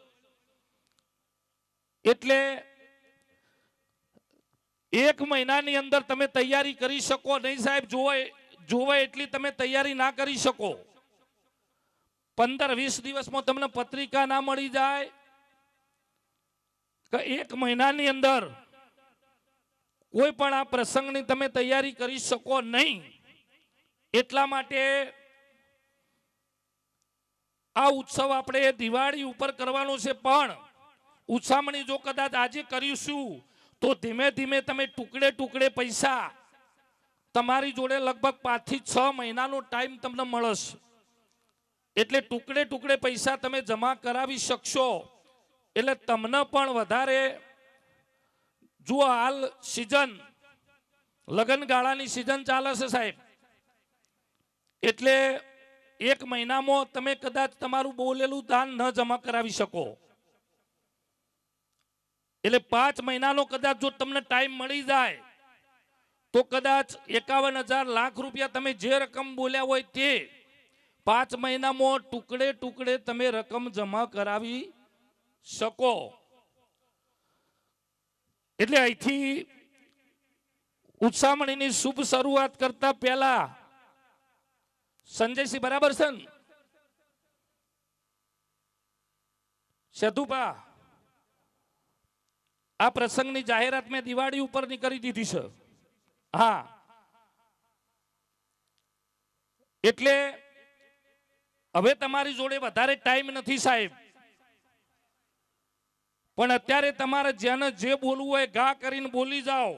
એટલે 1 મહિનાની અંદર તમે તૈયારી કરી શકો નહીં સાહેબ. જોવે એટલી તમે તૈયારી ના કરી શકો. 15-20 દિવસમાં તમને પત્રિકા ના મળી જાય કે 1 મહિનાની અંદર કોઈ પણ આ પ્રસંગની તમે તૈયારી કરી શકો નહીં. એટલા માટે આ ઉત્સવ આપણે દિવાળી ઉપર કરવાનો છે. પણ ઉછામણી જો કદાચ આજે કરીશું તો ધીમે ધીમે તમે ટુકડે પૈસા તમારી જોડે લગભગ 5 થી 6 મહિનાનો ટાઈમ તમને મળશે. એટલે ટુકડે પૈસા તમે જમા કરાવી શકશો. એટલે તમને પણ વધારે, જો હાલ સિઝન લગનગાળાની સિઝન ચાલે છે સાહેબ, એટલે 1 મહિનામાં તમે કદાચ તમારું બોલેલું દાન ન જમા કરાવી શકો. એટલે 5 મહિનાનો કદાચ જો તમને ટાઈમ મળી જાય તો કદાચ 51,000 લાખ રૂપિયા તમે જે રકમ બોલ્યા હોય તે 5 મહિનામાં ટુકડે ટુકડે તમે રકમ જમા કરાવી શકો. એટલે અહીંથી ઉત્સામણીની શુભ શરૂઆત કરતા પહેલા સંજયસિંહ બરાબર છે ને? સેતુભા, આ પ્રસંગની જાહેરાત મેં દિવાળી ઉપરની કરી દીધી છે. હા, એટલે હવે તમારી જોડે વધારે ટાઈમ નથી સાહેબ, પણ અત્યારે તમારે જેને જે બોલવું હોય ગા કરીને બોલી જાઓ.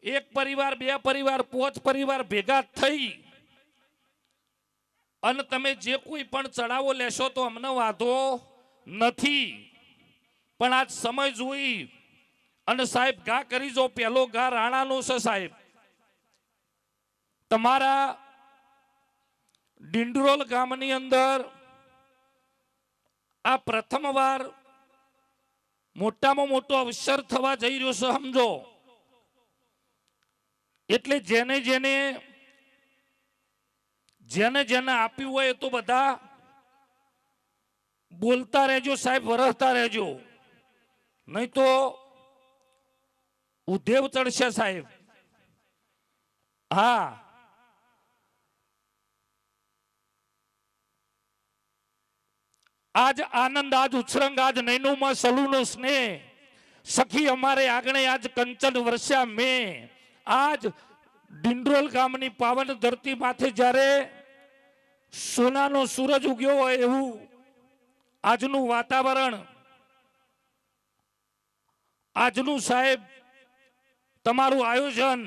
1 પરિવાર 2 પરિવાર 5 પરિવાર ભેગા થઈ અને તમે જે કોઈ પણ ચડાવો લેશો તો અમને વાંધો નથી, પણ આજ સમય જોઈ અને સાહેબ ગા કરી જો. પહેલો ગા રાણાનો છે સાહેબ. તમારા ડિંડરોલ ગામની અંદર આ પ્રથમવાર મોટામાં મોટો અવસર થવા જઈ રહ્યો છે, સમજો. એટલે જેને જેને આપ્યું હોય તો બધા બોલતા રહેજો સાહેબ, વરસતા રહેજો, નહીં તો ઉધેવ ચડશે સાહેબ. હા, આજ આનંદ, આજ ઉછરંગ, આજ નૈનુમાં સલુનો સ્નેહ, સખી અમારે આગણે આજ કંચન વર્ષા મેં. આજ ડિંડરોલ ગામની પાવન ધરતી માથે જ્યારે સોનાનો સૂરજ ઉગ્યો હોય એવું આજનું વાતાવરણ, આજનું સાહેબ તમારું આયોજન,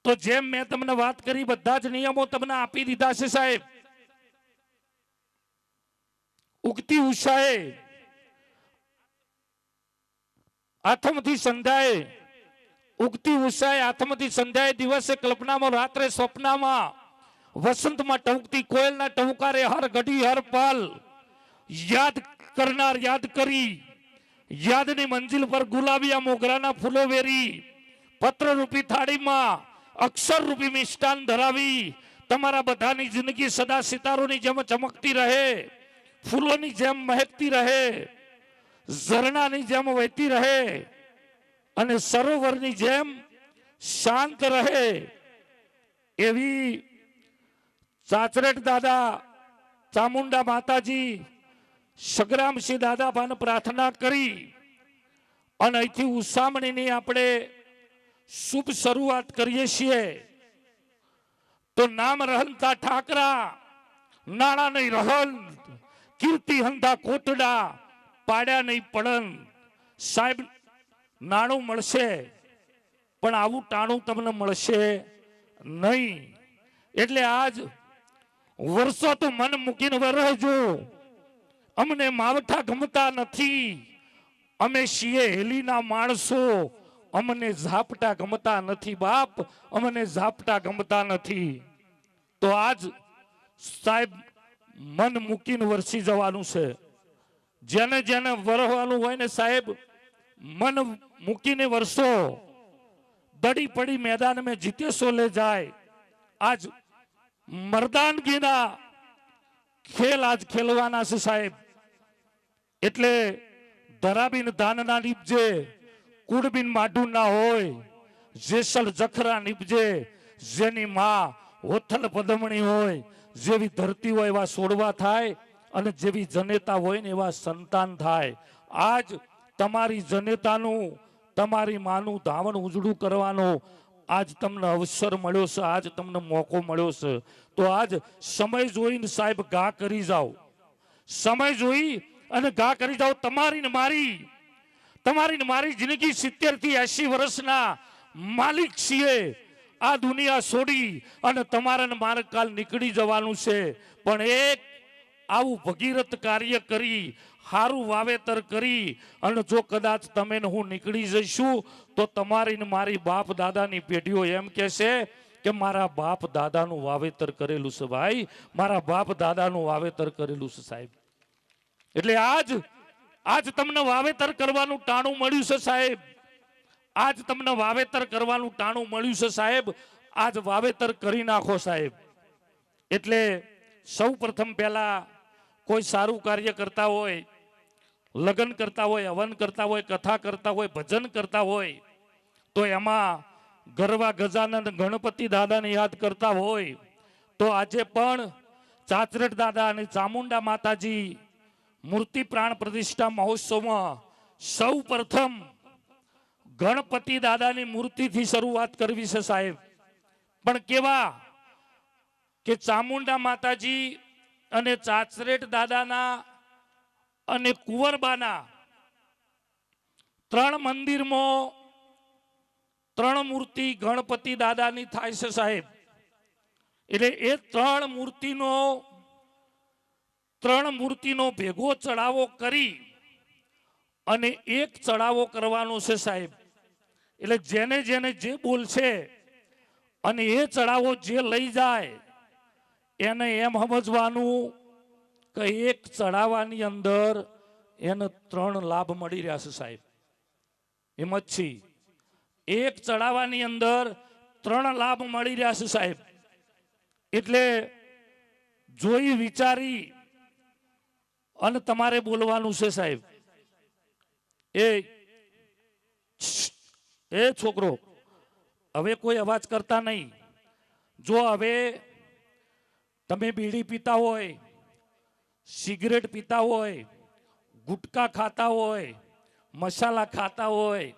તો જેમ મેં તમને વાત કરી બધા જ નિયમો તમને આપી દીધા છે સાહેબ. ઉગતી ઉષાએ આથમથી સંધ્યાએ, ઉગતી ઉષાએ આથમથી સંધ્યાએ, દિવસે કલ્પનામાં રાત્રે સ્વપ્નમાં, વસંતમાં ટહુકતી કોયલના ટહુકારે હર ઘડી હર પલ યાદ કરનાર યાદ કરી, યાદની મંજિલ પર ગુલાબિયા મોગરાના ફૂલો વેરી, પત્ર રૂપી થાળીમાં અક્ષર રૂપી મિષ્ટાન ધરાવી તમારા બધાની જિંદગી સદા સિતારોની જેમ ચમકતી રહે, ફૂલોની જેમ મહેકતી રહે, ઝરણાની જેમ વહેતી રહે અને સરોવરની જેમ શાંત રહે, એવી ચાચરેટ દાદા, ચામુંડા માતાજી, સગ્રામસિંહ દાદા પાસે પ્રાર્થના કરી અને અહીંથી ઉસામણીની આપણે શુભ શરૂઆત કરીએ છીએ. તો નામ રહનતા ઠાકરા, નાણા નહીં રહન, કીર્તિ હંધા કોટડા, પાડ્યા નહીં પડન. સાહેબ, નાણું મળશે પણ આવું ટાણું તમને મળશે નહીં. એટલે આજ વર્ષો તો મન મૂકીને વરહજો. અમને માવઠા ગમતા નથી, અમે છીએ હેલીના માણસો, અમને ઝાપટા ગમતા નથી બાપ, અમને ઝાપટા ગમતા નથી. તો આજ સાહેબ મન મૂકીને વરસી જવાનું છે. જેને જેને વરહવાનું હોય ને સાહેબ, મન મૂકીને વરસો. દડી પડી मैदान में जीते सो ले जाए. आज મર્દાનગીના ખેલ આજ ખેલવાના છે સાહેબ. એટલે ધરાબીન ધાનના નીપજે, કુડબીન માઢું ના હોય, જેસલ જખરા નીપજે, જેની માં હોથલ પદમણી હોય, જેવી ધરતી હોય એવા સોડવા થાય અને જેવી જનેતા હોય ને એવા સંતાન થાય. આજ તમારી જનેતાનું, તમારી માનું ધાવણ ઉજળું કરવાનો આજ તમને અવસર મળ્યો છે, આજ તમને મોકો મળ્યો છે. તો આજ સમય જોઈને સાહેબ ગા કરી જાઓ, સમય જોઈ અને ગા કરી જાઓ. તમારી ને મારી જિંદગી 70 થી 80 વર્ષના માલિક છીએ. આ દુનિયા છોડી અને તમારા માર્ગ કાલ નીકળી જવાનું છે, પણ એક આવું ભગીરથ કાર્ય કરી, સારું વાવેતર કરી અને જો કદાચ તમે હું નીકળી જઈશું તો તમારી ને મારી બાપ દાદાની પેઢીઓ એમ કહેશે કે મારા બાપ દાદાનું વાવેતર કરેલું છે ભાઈ, મારા બાપ દાદાનું વાવેતર કરેલું છે સાહેબ. એટલે આજ તમને વાવેતર કરવાનું ટાણું મળ્યું છે સાહેબ. આજ તમને વાવેતર કરવાનું ટાણું મળ્યું છે સાહેબ. આજ વાવેતર કરી નાખો સાહેબ. એટલે સૌ પ્રથમ પહેલા કોઈ સારું કાર્ય કરતા હોય, લગ્ન કરતા હોય, હવન કરતા હોય, કથા કરતા હોય, ભજન કરતા હોય, તો એમાં ગરવા ગજાનંદ ગણપતિ દાદાને યાદ કરતા હોય તો આજે પણ ચાચરેટ દાદા અને ચામુંડા માતાજી મૂર્તિ પ્રાણ પ્રતિષ્ઠા મહોત્સવમાં સૌ પ્રથમ ગણપતિ દાદાની મૂર્તિથી શરૂઆત કરવી છે સાહેબ. પણ કેવા કે ચામુંડા માતાજી અને ચાચરેટ દાદાના અને કુંવરબાના ત્રણ મંદિરમાં ત્રણ મૂર્તિ ગણપતિ દાદાની થાય છે સાહેબ. એટલે એ ત્રણ મૂર્તિનો ભેગો ચડાવો કરી અને એક ચડાવો કરવાનો છે સાહેબ. એટલે જેને જેને જે બોલશે અને એ ચડાવો જે લઈ જાય એને એમ સમજવાનું કે એક ચડાવવાની અંદર એને ત્રણ લાભ મળી રહ્યા છે સાહેબ. એમ જ છે, એક ચડાવવાની અંદર ત્રણ લાભ મળી રહ્યા છે સાહેબ. એટલે જોઈ વિચારી અને તમારે બોલવાનું છે સાહેબ. એ છોકરો હવે કોઈ અવાજ કરતા નહીં. જો હવે તમે બીડી પીતા હોય, સિગરેટ પીતા હોય, ગુટકા ખાતા હોય, મસાલા ખાતા હોય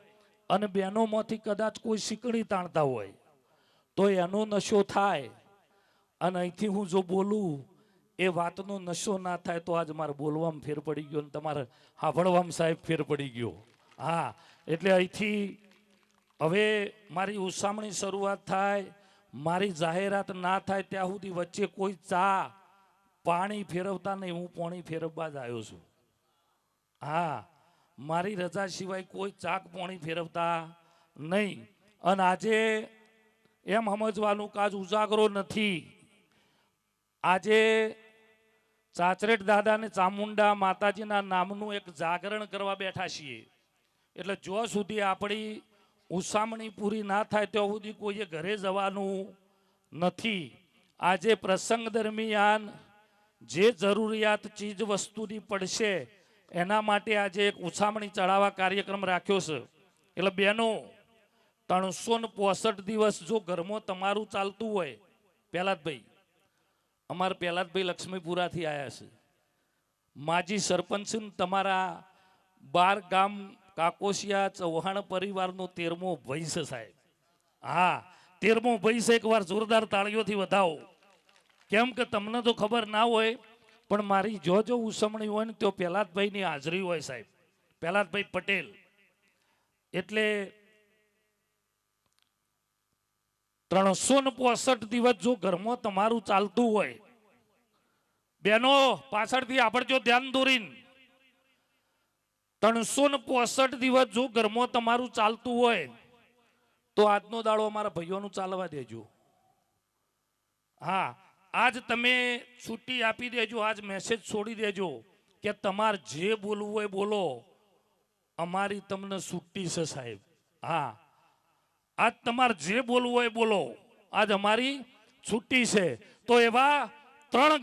અને બહેનોમાંથી કદાચ કોઈ શીકડી તાણતા હોય તો એનો નશો થાય. અને અહીંથી હું જો બોલું એ વાતનો નશો ના થાય તો આજ મારે બોલવામાં ફેર પડી ગયો અને તમારે સાંભળવામાં સાહેબ ફેર પડી ગયો. હા, એટલે અહીંથી હવે મારી ઉસામણી શરૂઆત થાય, મારી જાહેરાત ના થાય ત્યાં સુધી વચ્ચે કોઈ ચા પાણી ફેરવતા નહીં. હું પાણી ફેરવવા જ આવ્યો છું. હા, મારી રજા સિવાય કોઈ ચાક પાણી ફેરવતા નહીં. અને આજે એમ સમજવાનું કે આજ ઉજાગરો નથી, આજે ચાચરેટ દાદા અને ચામુંડા માતાજીના નામનું એક જાગરણ કરવા બેઠા છીએ. એટલે જો સુધી આપણી ઉસામણી પૂરી ના થાય ત્યાં સુધી કોઈએ ઘરે જવાનું નથી. આજે પ્રસંગ દરમિયાન જે જરૂરિયાત ચીજ વસ્તુની પડશે એના માટે આજે એક ઉછામણી ચડાવવા કાર્યક્રમ રાખ્યો છે. એટલે બહેનો 365 દિવસ જો ઘરમાં તમારું ચાલતું હોય, પહેલાદભાઈ અમારા પહેલાદભાઈ લક્ષ્મીપુરાથી આવ્યા છે, માજી સરપંચ તમારા 12 ગામ કાકોશિયા ચૌહાણ પરિવારનો 13મો ભય છે સાહેબ. હા, 13મો ભય છે. એકવાર જોરદાર તાળીઓથી વધાવો. કેમ કે તમને તો ખબર ના હોય પણ મારી જો ઉસમણી હોય ને તો પહેલાદભાઈની હાજરી હોય સાહેબ, પહેલાદભાઈ પટેલ. એટલે 365 દિવસ જો ઘરમાં તમારું ચાલતું હોય, બેનો પાછળથી આપણે જો ધ્યાન દોરીને 365 દિવસ જો ઘરમાં તમારું ચાલતું હોય તો આજનો દાડો અમારા ભાઈઓનું ચાલવા દેજો. હા, આજ તમે છૂટી આપી દેજો, આજ મેસેજ છોડી દેજો કે તમારે જે બોલવું હોય બોલો, અમારી તમને છૂટી છે સાહેબ. હા, આજ તમારે જે બોલવું હોય બોલો, આજ અમારી છૂટી છે. તો એવા ત્રણ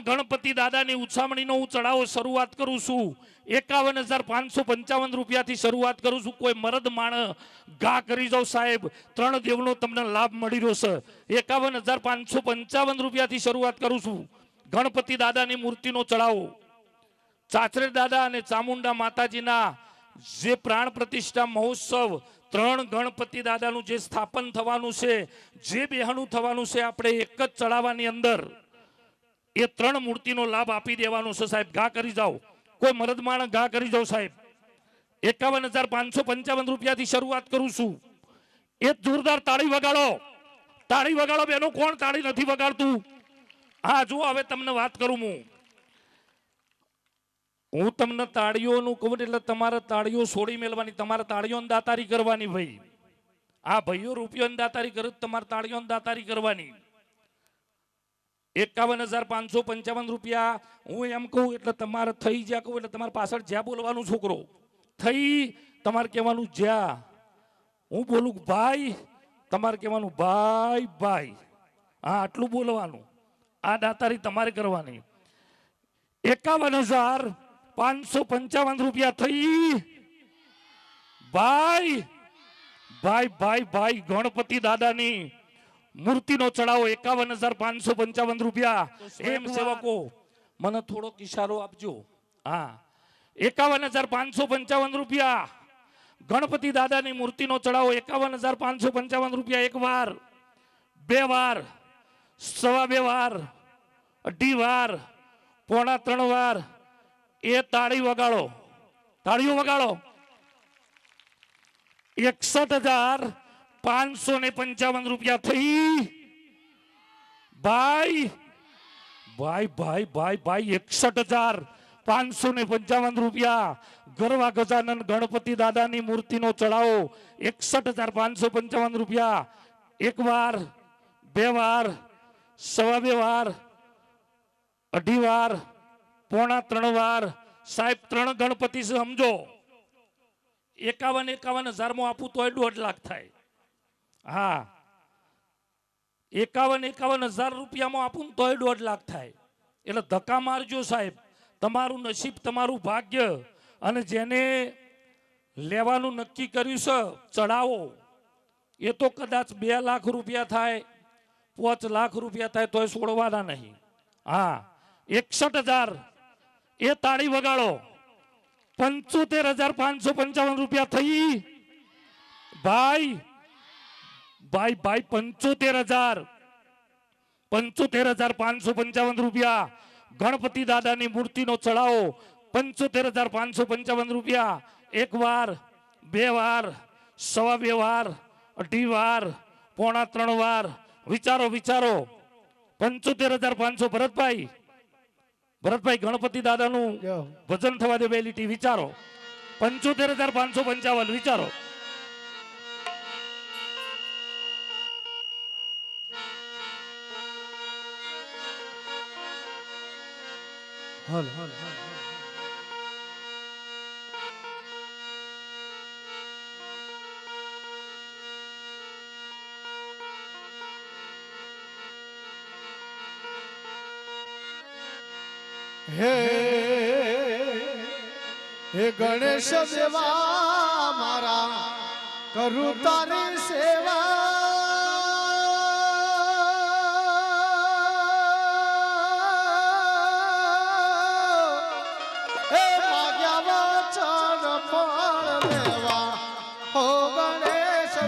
ગણપતિ દાદાની ઉછામણીનો હું ચડાવો શરૂઆત કરું છું. 51,555 રૂપિયાથી શરૂઆત કરું છું. કોઈ મરદ માણ ઘા કરી જાવ સાહેબ, ત્રણ દેવનો તમને લાભ મળી રહ્યો છે. 51,555 રૂપિયાથી શરૂઆત કરું છું. ગણપતિ દાદાની મૂર્તિનો ચડાવો, ચાચરેટ દાદા અને ચામુંડા માતાજીના જે પ્રાણ પ્રતિષ્ઠા મહોત્સવ, ત્રણ ગણપતિ દાદાનું જે સ્થાપન થવાનું છે, જે બેહણું થવાનું છે, આપણે એક જ ચડાવવાની અંદર એ ત્રણ મૂર્તિનો લાભ આપી દેવાનો છે સાહેબ. ઘા કરી જાઓ, કોઈ મરદ માણસ ઘા કરી જાઓ સાહેબ. 51,555 રૂપિયાથી શરૂઆત કરું છું. એ જોરદાર તાળી વગાડો, તાળી વગાડો બેનો. કોણ તાળી નથી વગાડતું? હા, જો હવે તમને વાત કરું હું તમને તાળીઓનું કહું એટલે તમારે તાળીઓ છોડી મેળવાની, તમારે તાળીઓની દાતારી કરવાની ભાઈ. આ ભાઈઓ રૂપિયોની દાતારી કરે, તમારે તાળીઓની દાતારી કરવાની. 51,555 રૂપિયા હું એમ કહું એટલે તમારે થઈ જ્યાં કહું એટલે તમારે પાછળ જ્યાં બોલવાનું છોકરો થઈ, તમારે કહેવાનું જ્યાં. હું બોલું ભાઈ, તમારે કહેવાનું ભાઈ ભાઈ. હા આટલું બોલવાનું. આ દાતારી તમારે કરવાની. 51,555 રૂપિયા થઈ. ભાઈ ભાઈ ભાઈ ભાઈ ગણપતિ દાદાની મૂર્તિનો ચડાવો 51,555 રૂપિયા. એમ સેવકો મને થોડોક ઈશારો આપજો. હા 51,555 રૂપિયા ગણપતિ દાદાની મૂર્તિનો ચડાવો. 51,555 રૂપિયા. એક વાર, બે વાર, સવા બે વાર, અઢી વાર, પોણા ત્રણ વાર. એ તાળી વગાડો, તાળીઓ વગાડો. 61,555 રૂપિયા થઈ. ભાઈ ભાઈ ભાઈ ભાઈ ભાઈ 61,555 રૂપિયા ગરવા ગજાનન ગણપતિ દાદાની મૂર્તિનો ચડાવો. 61,555 રૂપિયા. એક વાર, બે વાર, સવા બે વાર, અઢી વાર, પોણા ત્રણ વાર. સાહેબ ત્રણ ગણપતિ છે સમજો. 51,000 આપું તોય 1.5 લાખ થાય. હા 51,000 રૂપિયામાં આપું તોય 1.5 લાખ થાય. એટલે ધક્કા મારજો સાહેબ. તમારું નસીબ, તમારું ભાગ્ય. અને જેને લેવાનું નક્કી કર્યું છે ચડાવો, એ તો કદાચ 2 લાખ રૂપિયા થાય, 5 લાખ રૂપિયા થાય તોય છોડવાના નહીં. હા 61,000. એ તાળી વગાડો. 75,555 રૂપિયા થઈ. ભાઈ ભાઈ ભાઈ 75,555 રૂપિયા ગણપતિ દાદાની મૂર્તિનો ચડાવો. 75,555 રૂપિયા. એક વાર, બે વાર, સવા બે વાર, અઢી વાર, પોણા ત્રણ વાર. વિચારો વિચારો. 75,500. ભરતભાઈ, ભરતભાઈ ગણપતિ દાદાનું ભજન થવા દે. બે લીટી વિચારો. 75,555 વિચારો. હલ હલ હે હે ગણેશ દેવા મારા કરું તારી સેવા. હે માગ્યા વચન ફળ લેવા હો ગણેશ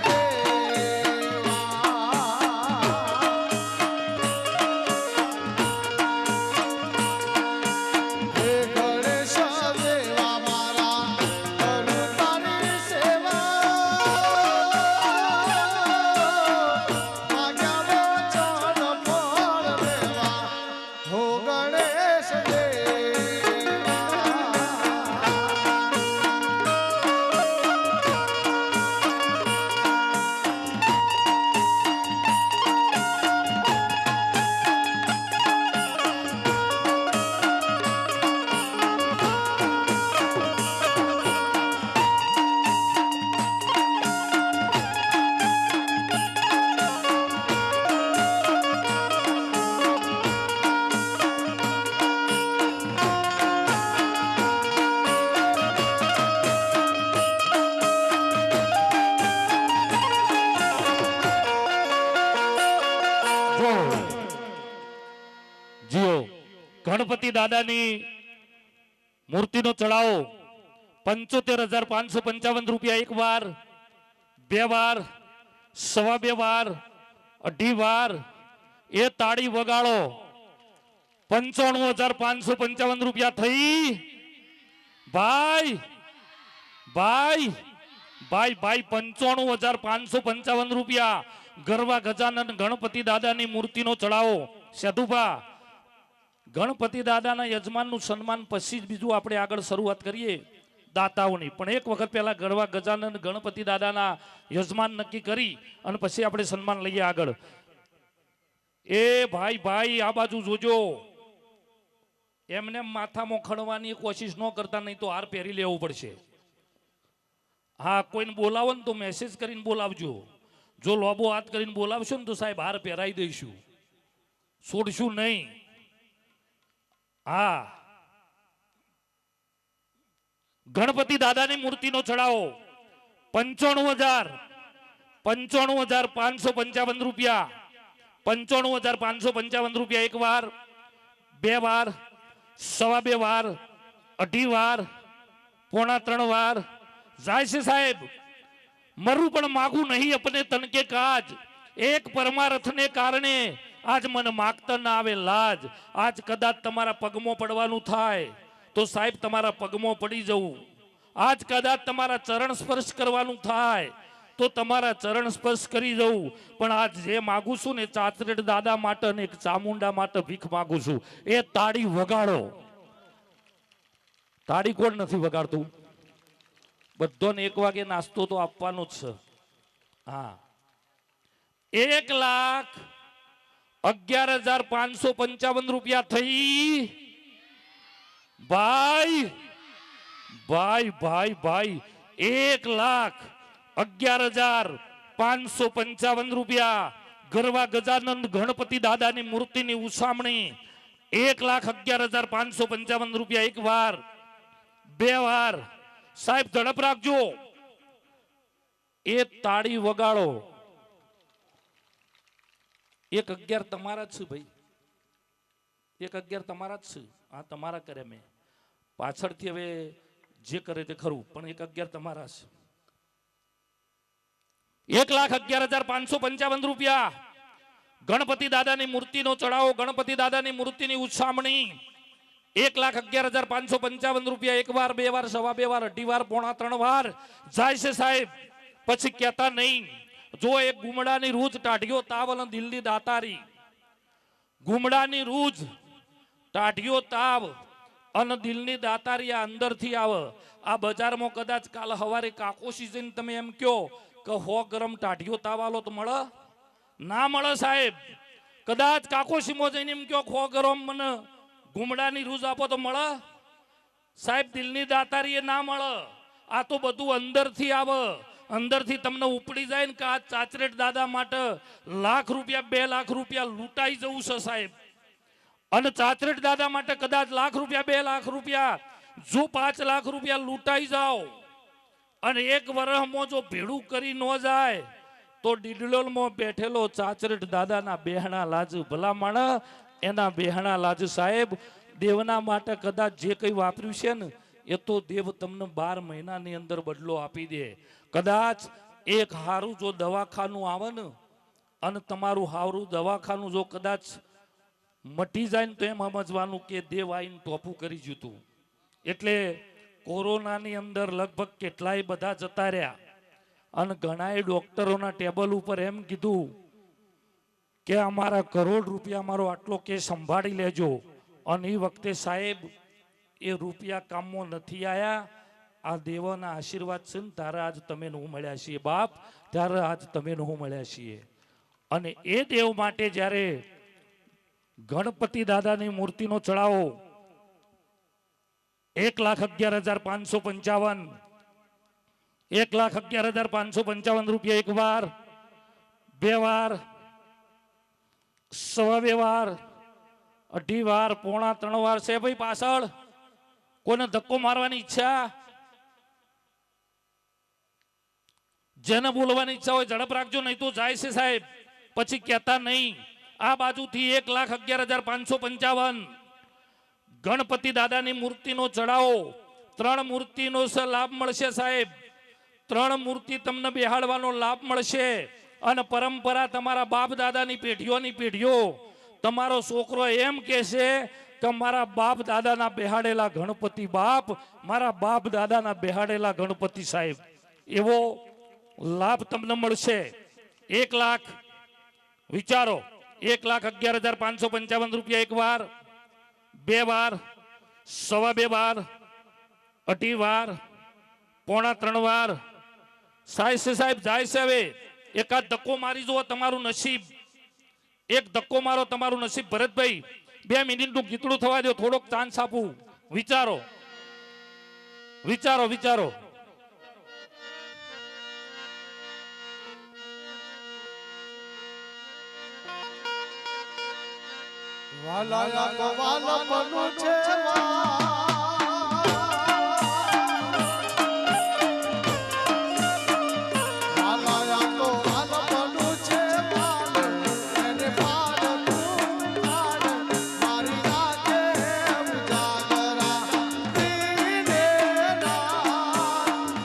ગણપતિ દાદાની મૂર્તિનો ચડાવો 75,555 રૂપિયા. એક વાર, બે વાર, સવા બે વાર, અઢી વાર. એ તાળી વગાડો. 95,555 રૂપિયા થઈ. ભાઈ ભાઈ ભાઈ ભાઈ 95,555 રૂપિયા ગરવા ગજાનન ગણપતિ દાદાની મૂર્તિનો ચડાવો. સેતુભા ગણપતિ દાદાના યજમાનનું સન્માન પછી જ બીજું આપણે આગળ શરૂઆત કરીએ દાતાઓની. પણ એક વખત પહેલા ગરવા ગજાનન ગણપતિ દાદાના યજમાન નક્કી કરી અને પછી આપણે સન્માન લઈએ આગળ. એ ભાઈ ભાઈ આ બાજુ જોજો. એમને માથામાં ખણવાની કોશિશ ન કરતા, નહીં તો હાર પહેરી લેવું પડશે. હા કોઈને બોલાવો ને તો મેસેજ કરીને બોલાવજો. જો લોબો હાથ કરીને બોલાવશો ને તો સાહેબ હાર પહેરાઈ દઈશું. છોડશું નહીં. હા, ગણપતિ દાદાની મૂર્તિનો ચડાવો 95,555 રૂપિયા. 95,555 રૂપિયા. એક વાર, બે વાર, સવા બે વાર, અઢી વાર, પોણા ત્રણ વાર. જાય છે સાહેબ. મરું પણ માગું નહીં અપને તન કે કાજ. એક પરમાર્થને કારણે આજ મને માગતા ના આવે લાજ. આજ કદાચ તમારા પગમાં પડવાનું થાય તો સાહેબ તમારા પગમાં પડી જવું. આજ કદાચ તમારા ચરણ સ્પર્શ કરવાનું થાય તો તમારા ચરણ સ્પર્શ કરી જવું. પણ આજ જે માગું છું ને ચાચરેડ દાદા માટે અને એક ચામુંડા માટે ભીખ માગું છું. એ તાળી વગાડો. તાળી કોણ નથી વગાડતું? બધાને 1 વાગે નાસ્તો તો આપવાનો જ છે. હા, 1,11,555 રૂપિયા થઈ. ભાઈ ભાઈ ભાઈ ભાઈ, 1,11,555 રૂપિયા. ગરવા ગજાનંદ ગણપતિ દાદાની મૂર્તિની ઉછામણી 1,11,555 રૂપિયા. એક વાર, બે વાર. સાહેબ ઝડપ રાખજો. એ તાળી વગાડો. 1,11 તમારા જ છે ભાઈ. 1,11 તમારા જ છે. હા, તમારા કરે મેં. પાછળથી હવે જે કરે તે ખરું, પણ 1,11 તમારા છે. 1,11,555 રૂપિયા. ગણપતિ દાદાની મૂર્તિનો ચડાવો, ગણપતિ દાદાની મૂર્તિની ઉછામણી 1,11,555 રૂપિયા. એક વાર, બે વાર, સવા બે વાર, અઢી વાર, પોણા ત્રણ વાર. જાય છે સાહેબ. પછી કહેતા નહીં. જો એક ગુમડાની રૂજ ટાઢિયો તાવ અને દિલની દાતારી. ગુમડાની રૂજ ટાઢિયો તાવ અને દિલની દાતારી આ અંદરથી આવે. આ બજારમાં કદાચ કાલ સવારે કાકોશી જઈને તમે એમ કહો કે 100 ગરમ ટાઢિયો તાવ આલો તો મળે? ના મળે સાહેબ. કદાચ કાકોશીમાં જઈને એમ કહો 100 ગરમ મને ગુમડાની રૂજ આપો તો મળે? સાહેબ દિલની દાતારી એ ના મળે. આ તો બધું અંદરથી આવે. અંદરથી તમને ઉપડી જાય ને કે આ ચાચરેટ દાદા માટે લાખ રૂપિયા, 2 લાખ રૂપિયા લૂંટાઈ જવું છે સાહેબ. અને ચાચરેટ દાદા માટે કદાચ લાખ રૂપિયા, 2 લાખ રૂપિયા, જો 5 લાખ રૂપિયા લૂંટાઈ જાઓ અને એક વર્ષમાં જો ભેડું કરી ન જાય તો ડીડલોલમાં બેઠેલો ચાચરેટ દાદાના બેહણા લાજ ભલામણ એના બેહણા લાજ સાહેબ. દેવના માટે કદાચ જે કંઈ વાપર્યું છે ને એ તો દેવ તમને 12 મહિનાની અંદર બદલો આપી દે. કદાચ એક હારું જો દવાખાનું આવે ને અને તમારું હારું દવાખાનું જો કદાચ મટી જાય ને તો એમ સમજવાનું કે દેવ આઈને ટોપું કરી જતું. એટલે કોરોનાની અંદર લગભગ કેટલાય બધા જતા રહ્યા અને ઘણાય ડોક્ટરોના ટેબલ ઉપર એમ કીધું કે અમારા કરોડ રૂપિયા અમારો આટલો કેસ સંભાળી લેજો. અને એ વખતે સાહેબ એ રૂપિયા કામમાં નથી આયા. આ દેવોના આશીર્વાદ છે ને ત્યારે આજ તમે હું મળ્યા છીએ બાપ. ત્યારે આજ તમે હું મળ્યા છીએ. અને એ દેવ માટે જ્યારે ગણપતિ દાદાની મૂર્તિનો ચડાવો 1,11,555 1,11,555 રૂપિયા. એક વાર, બે વાર, સવા બે વાર, અઢી વાર, પોણા ત્રણ વાર. છે ભાઈ પાછળ કોને ધક્કો મારવાની ઈચ્છા? જેને બોલવાની ઈચ્છા હોય ઝડપ રાખજો, નહીં તો જાય છે સાહેબ. પછી કહેતા નહીં. આ બાજુથી 1,11,555 ગણપતિ દાદાની મૂર્તિનો ચડાવો. 3 મૂર્તિનો લાભ મળશે સાહેબ. 3 મૂર્તિ તમને બેહાડવાનો લાભ મળશે. અને પરંપરા તમારા બાપ દાદાની પેઢીઓની પેઢીઓ તમારો છોકરો એમ કહેશે કે મારા બાપ દાદાના બેહાડેલા ગણપતિ બાપ, મારા બાપ દાદાના બેહાડેલા ગણપતિ સાહેબ. એવો લાભ તમને મળશે. 1 લાખ વિચારો. 1,11,555 રૂપિયા. એક વાર, બે વાર, સવા બે વાર, અઢી વાર, પોણા ત્રણ વાર. સાહેબ જાય છે. હવે એકાદ ધક્કો મારી જુઓ તમારું નસીબ. એક ધક્કો મારો તમારું નસીબ. ભરતભાઈ 2 મિનિટનું ગીતડું થવા દો, થોડોક ચાન્સ આપું. વિચારો વિચારો વિચારો. વાલાયા તો વાલપનું છે વાલાયા તો વાલપનું છે એને પાર તું પાર મારી રાતે ઉજાગરા દીને રાત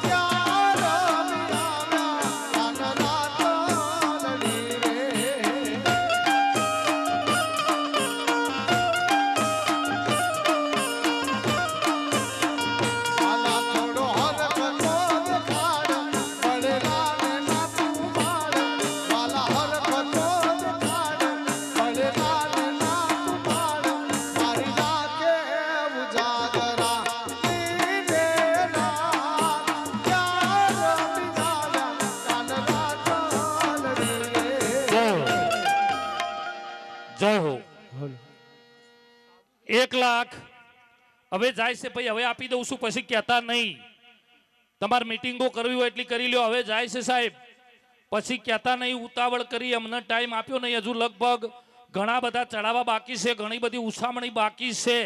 ત્યાર મિલાવ્યા કાન રાત લડી રે વાલા થોડો હરખ તો દેખાડ પડેલા ને ના તું પાડ વાલા હરખ તો દેખાડ પડેલા ને ના તું પાડ મારી રાતે ઉજાગરા દીને રાત ત્યાર મિલાવ્યા કાન રાત લડી રે જય હો 1 લાખ હવે જાય છે ભાઈ, હવે આપી દઉં છું, પછી કહેતા નહીં. તમારે મીટિંગો કરવી હોય એટલી કરી લ્યો. હવે જાય છે સાહેબ, પછી કહેતા નહીં. ઉતાવળ કરી અમને ટાઈમ આપ્યો નહીં. હજુ લગભગ ઘણા બધા ચડાવવા બાકી છે, ઘણી બધી ઉછામણી બાકી છે.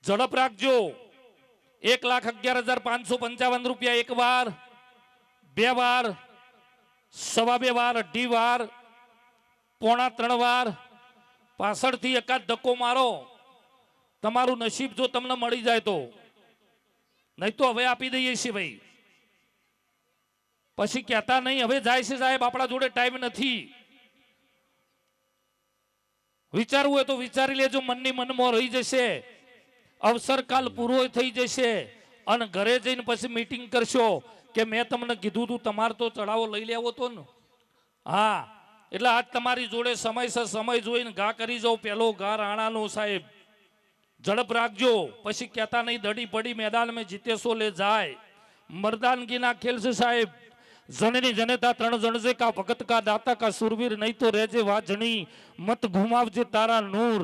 ઝડપ રાખજો. 1,11,555 રૂપિયા એક વાર, બે વાર, સવા બે વાર, અઢી વાર, પોણા ત્રણ વાર, પાછળથી એકાદ ધક્કો મારો. તમારું નસીબ જો તમને મળી જાય તો, નહીં તો હવે આપી દઈએ છીએ ભાઈ, પછી કહેતા નહીં. હવે જાય છે સાહેબ, આપણા જોડે ટાઈમ નથી. વિચારવું હોય તો વિચારી લેજો, મનની મનમાં રહી જશે. અવસર કાલ પૂરો થઈ જશે અને ઘરે જઈને પછી મીટિંગ કરશો કે મેં તમને કીધું તું, તમારે તો ચડાવો લઈ લેવો તો ને. હા, એટલે આજ તમારી જોડે સમયસર સમય જોઈને ઘા કરી જાઓ. પેલો ઘા રાણાનો સાહેબ, ઝડપ રાખજો. પછી કહેતા નહીં દડી પડી મેદાન में जीते सो ले जाए. मर्दानगीना खेल से साहेब, जननी जनेता त्रण जणजे का भगत का दाता का सुरवीर, नहीं तो રહેજે વાજણી મત ઘુમાવજે તારા નૂર.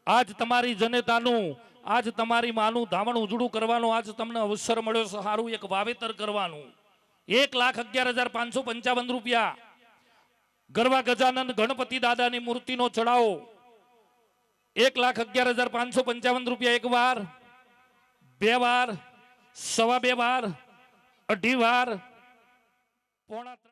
આજ તમારી જનેતાનું, આજ તમારી માનું ધામણ ઉજળું કરવાનું આજ તમને અવસર મળ્યો છે. સારું એક વાવેતર કરવાનું. 1,11,555 રૂપિયા ગરવા ગજાનંદ ગણપતિ દાદાની મૂર્તિનો ચડાવો. 1,11,555 રૂપિયા એક વાર, બે વાર, સવા બે વાર, અઢી વાર, પોણા